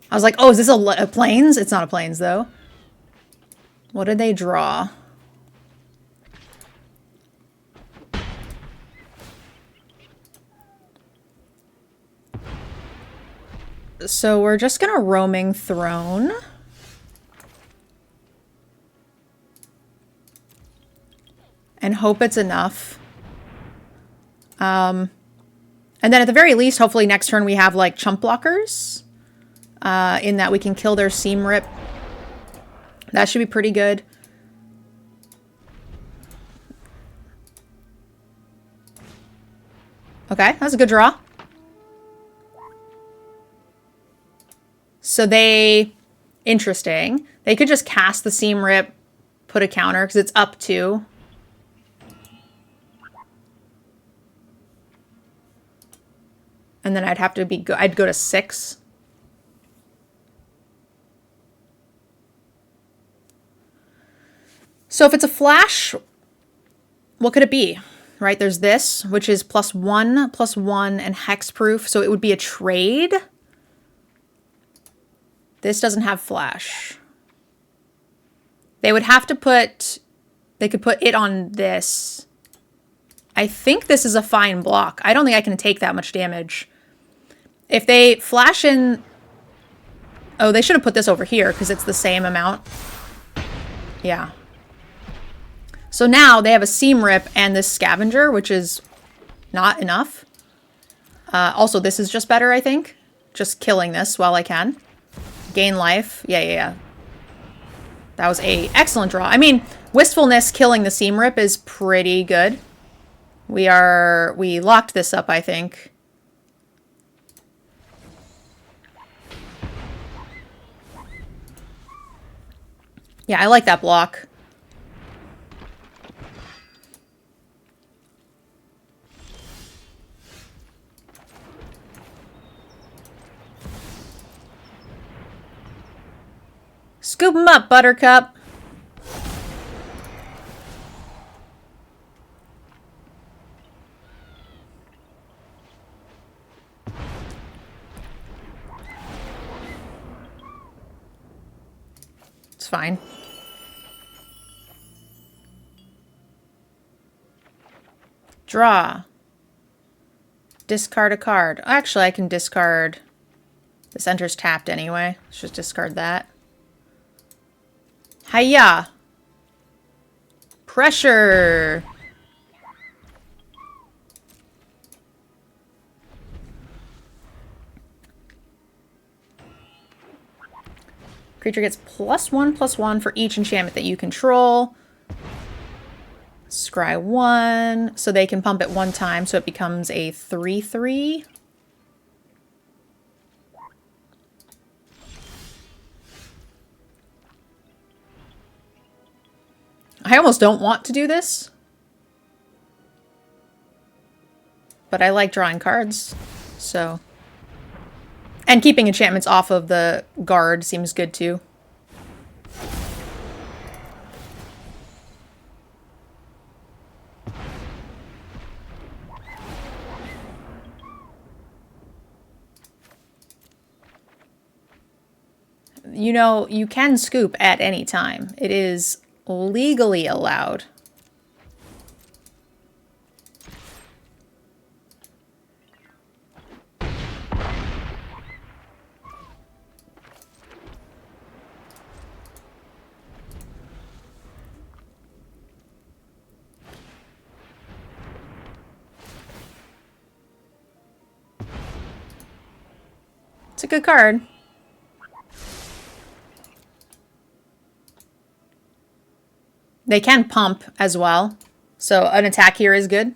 I was like, oh, is this a plains? It's not a plains, though. What did they draw? So we're just gonna Roaming Throne. And hope it's enough. And then at the very least, hopefully next turn we have like chump blockers. In that we can kill their Seam Rip. That should be pretty good. Okay, that's a good draw. So they... Interesting. They could just cast the Seam Rip, put a counter, because it's up 2. And then I'd have to be... I'd go to 6. So if it's a flash, what could it be? Right, there's this, which is +1/+1 and hexproof, so it would be a trade. This doesn't have flash. They would have to put... They could put it on this. I think this is a fine block. I don't think I can take that much damage. If they flash in... Oh, they should have put this over here because it's the same amount. Yeah. So now they have a Seam Rip and this Scavenger, which is not enough. Also, this is just better, I think. Just killing this while I can. Gain life. Yeah. That was a excellent draw. I mean, Wistfulness killing the Seam Rip is pretty good. We locked this up, I think. Yeah, I like that block. Scoop 'em up, Buttercup. It's fine. Draw. Discard a card. Actually, I can discard... This enters tapped anyway. Let's just discard that. Hiya! Pressure! Creature gets +1/+1 for each enchantment that you control. Scry 1. So they can pump it 1 time, so it becomes a 3/3. I almost don't want to do this. But I like drawing cards, so... And keeping enchantments off of the guard seems good too. You know, you can scoop at any time. It is legally allowed. It's a good card. They can pump as well, so an attack here is good.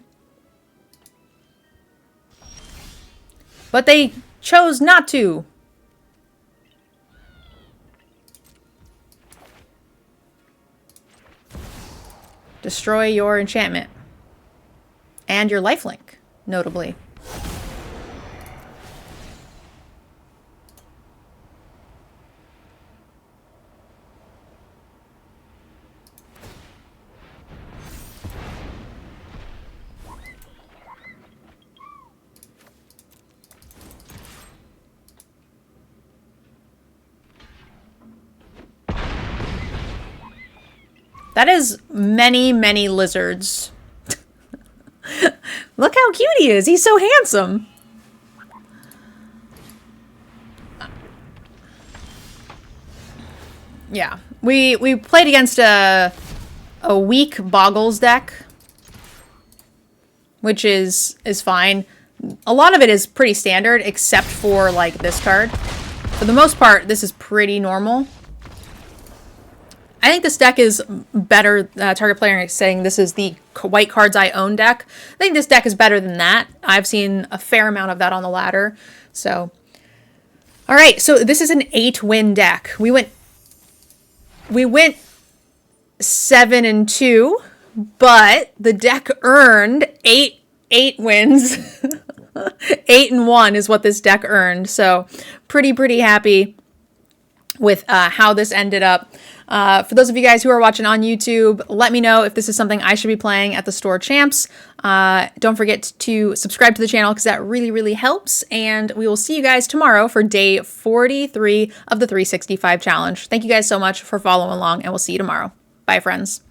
But they chose not to. Destroy your enchantment. And your lifelink, notably. That is many, many lizards. Look how cute he is. He's so handsome. Yeah. We played against a weak Boggles deck, which is fine. A lot of it is pretty standard, except for, like, this card. For the most part, this is pretty normal. I think this deck is better. Target player is saying this is the white cards I own deck. I think this deck is better than that. I've seen a fair amount of that on the ladder. So, all right. So this is an 8-win deck. We went 7-2, but the deck earned eight wins. 8-1 is what this deck earned. So pretty happy with how this ended up. For those of you guys who are watching on YouTube, let me know if this is something I should be playing at the store champs. Don't forget to subscribe to the channel because that really helps. And we will see you guys tomorrow for day 43 of the 365 challenge. Thank you guys so much for following along, and we'll see you tomorrow. Bye, friends.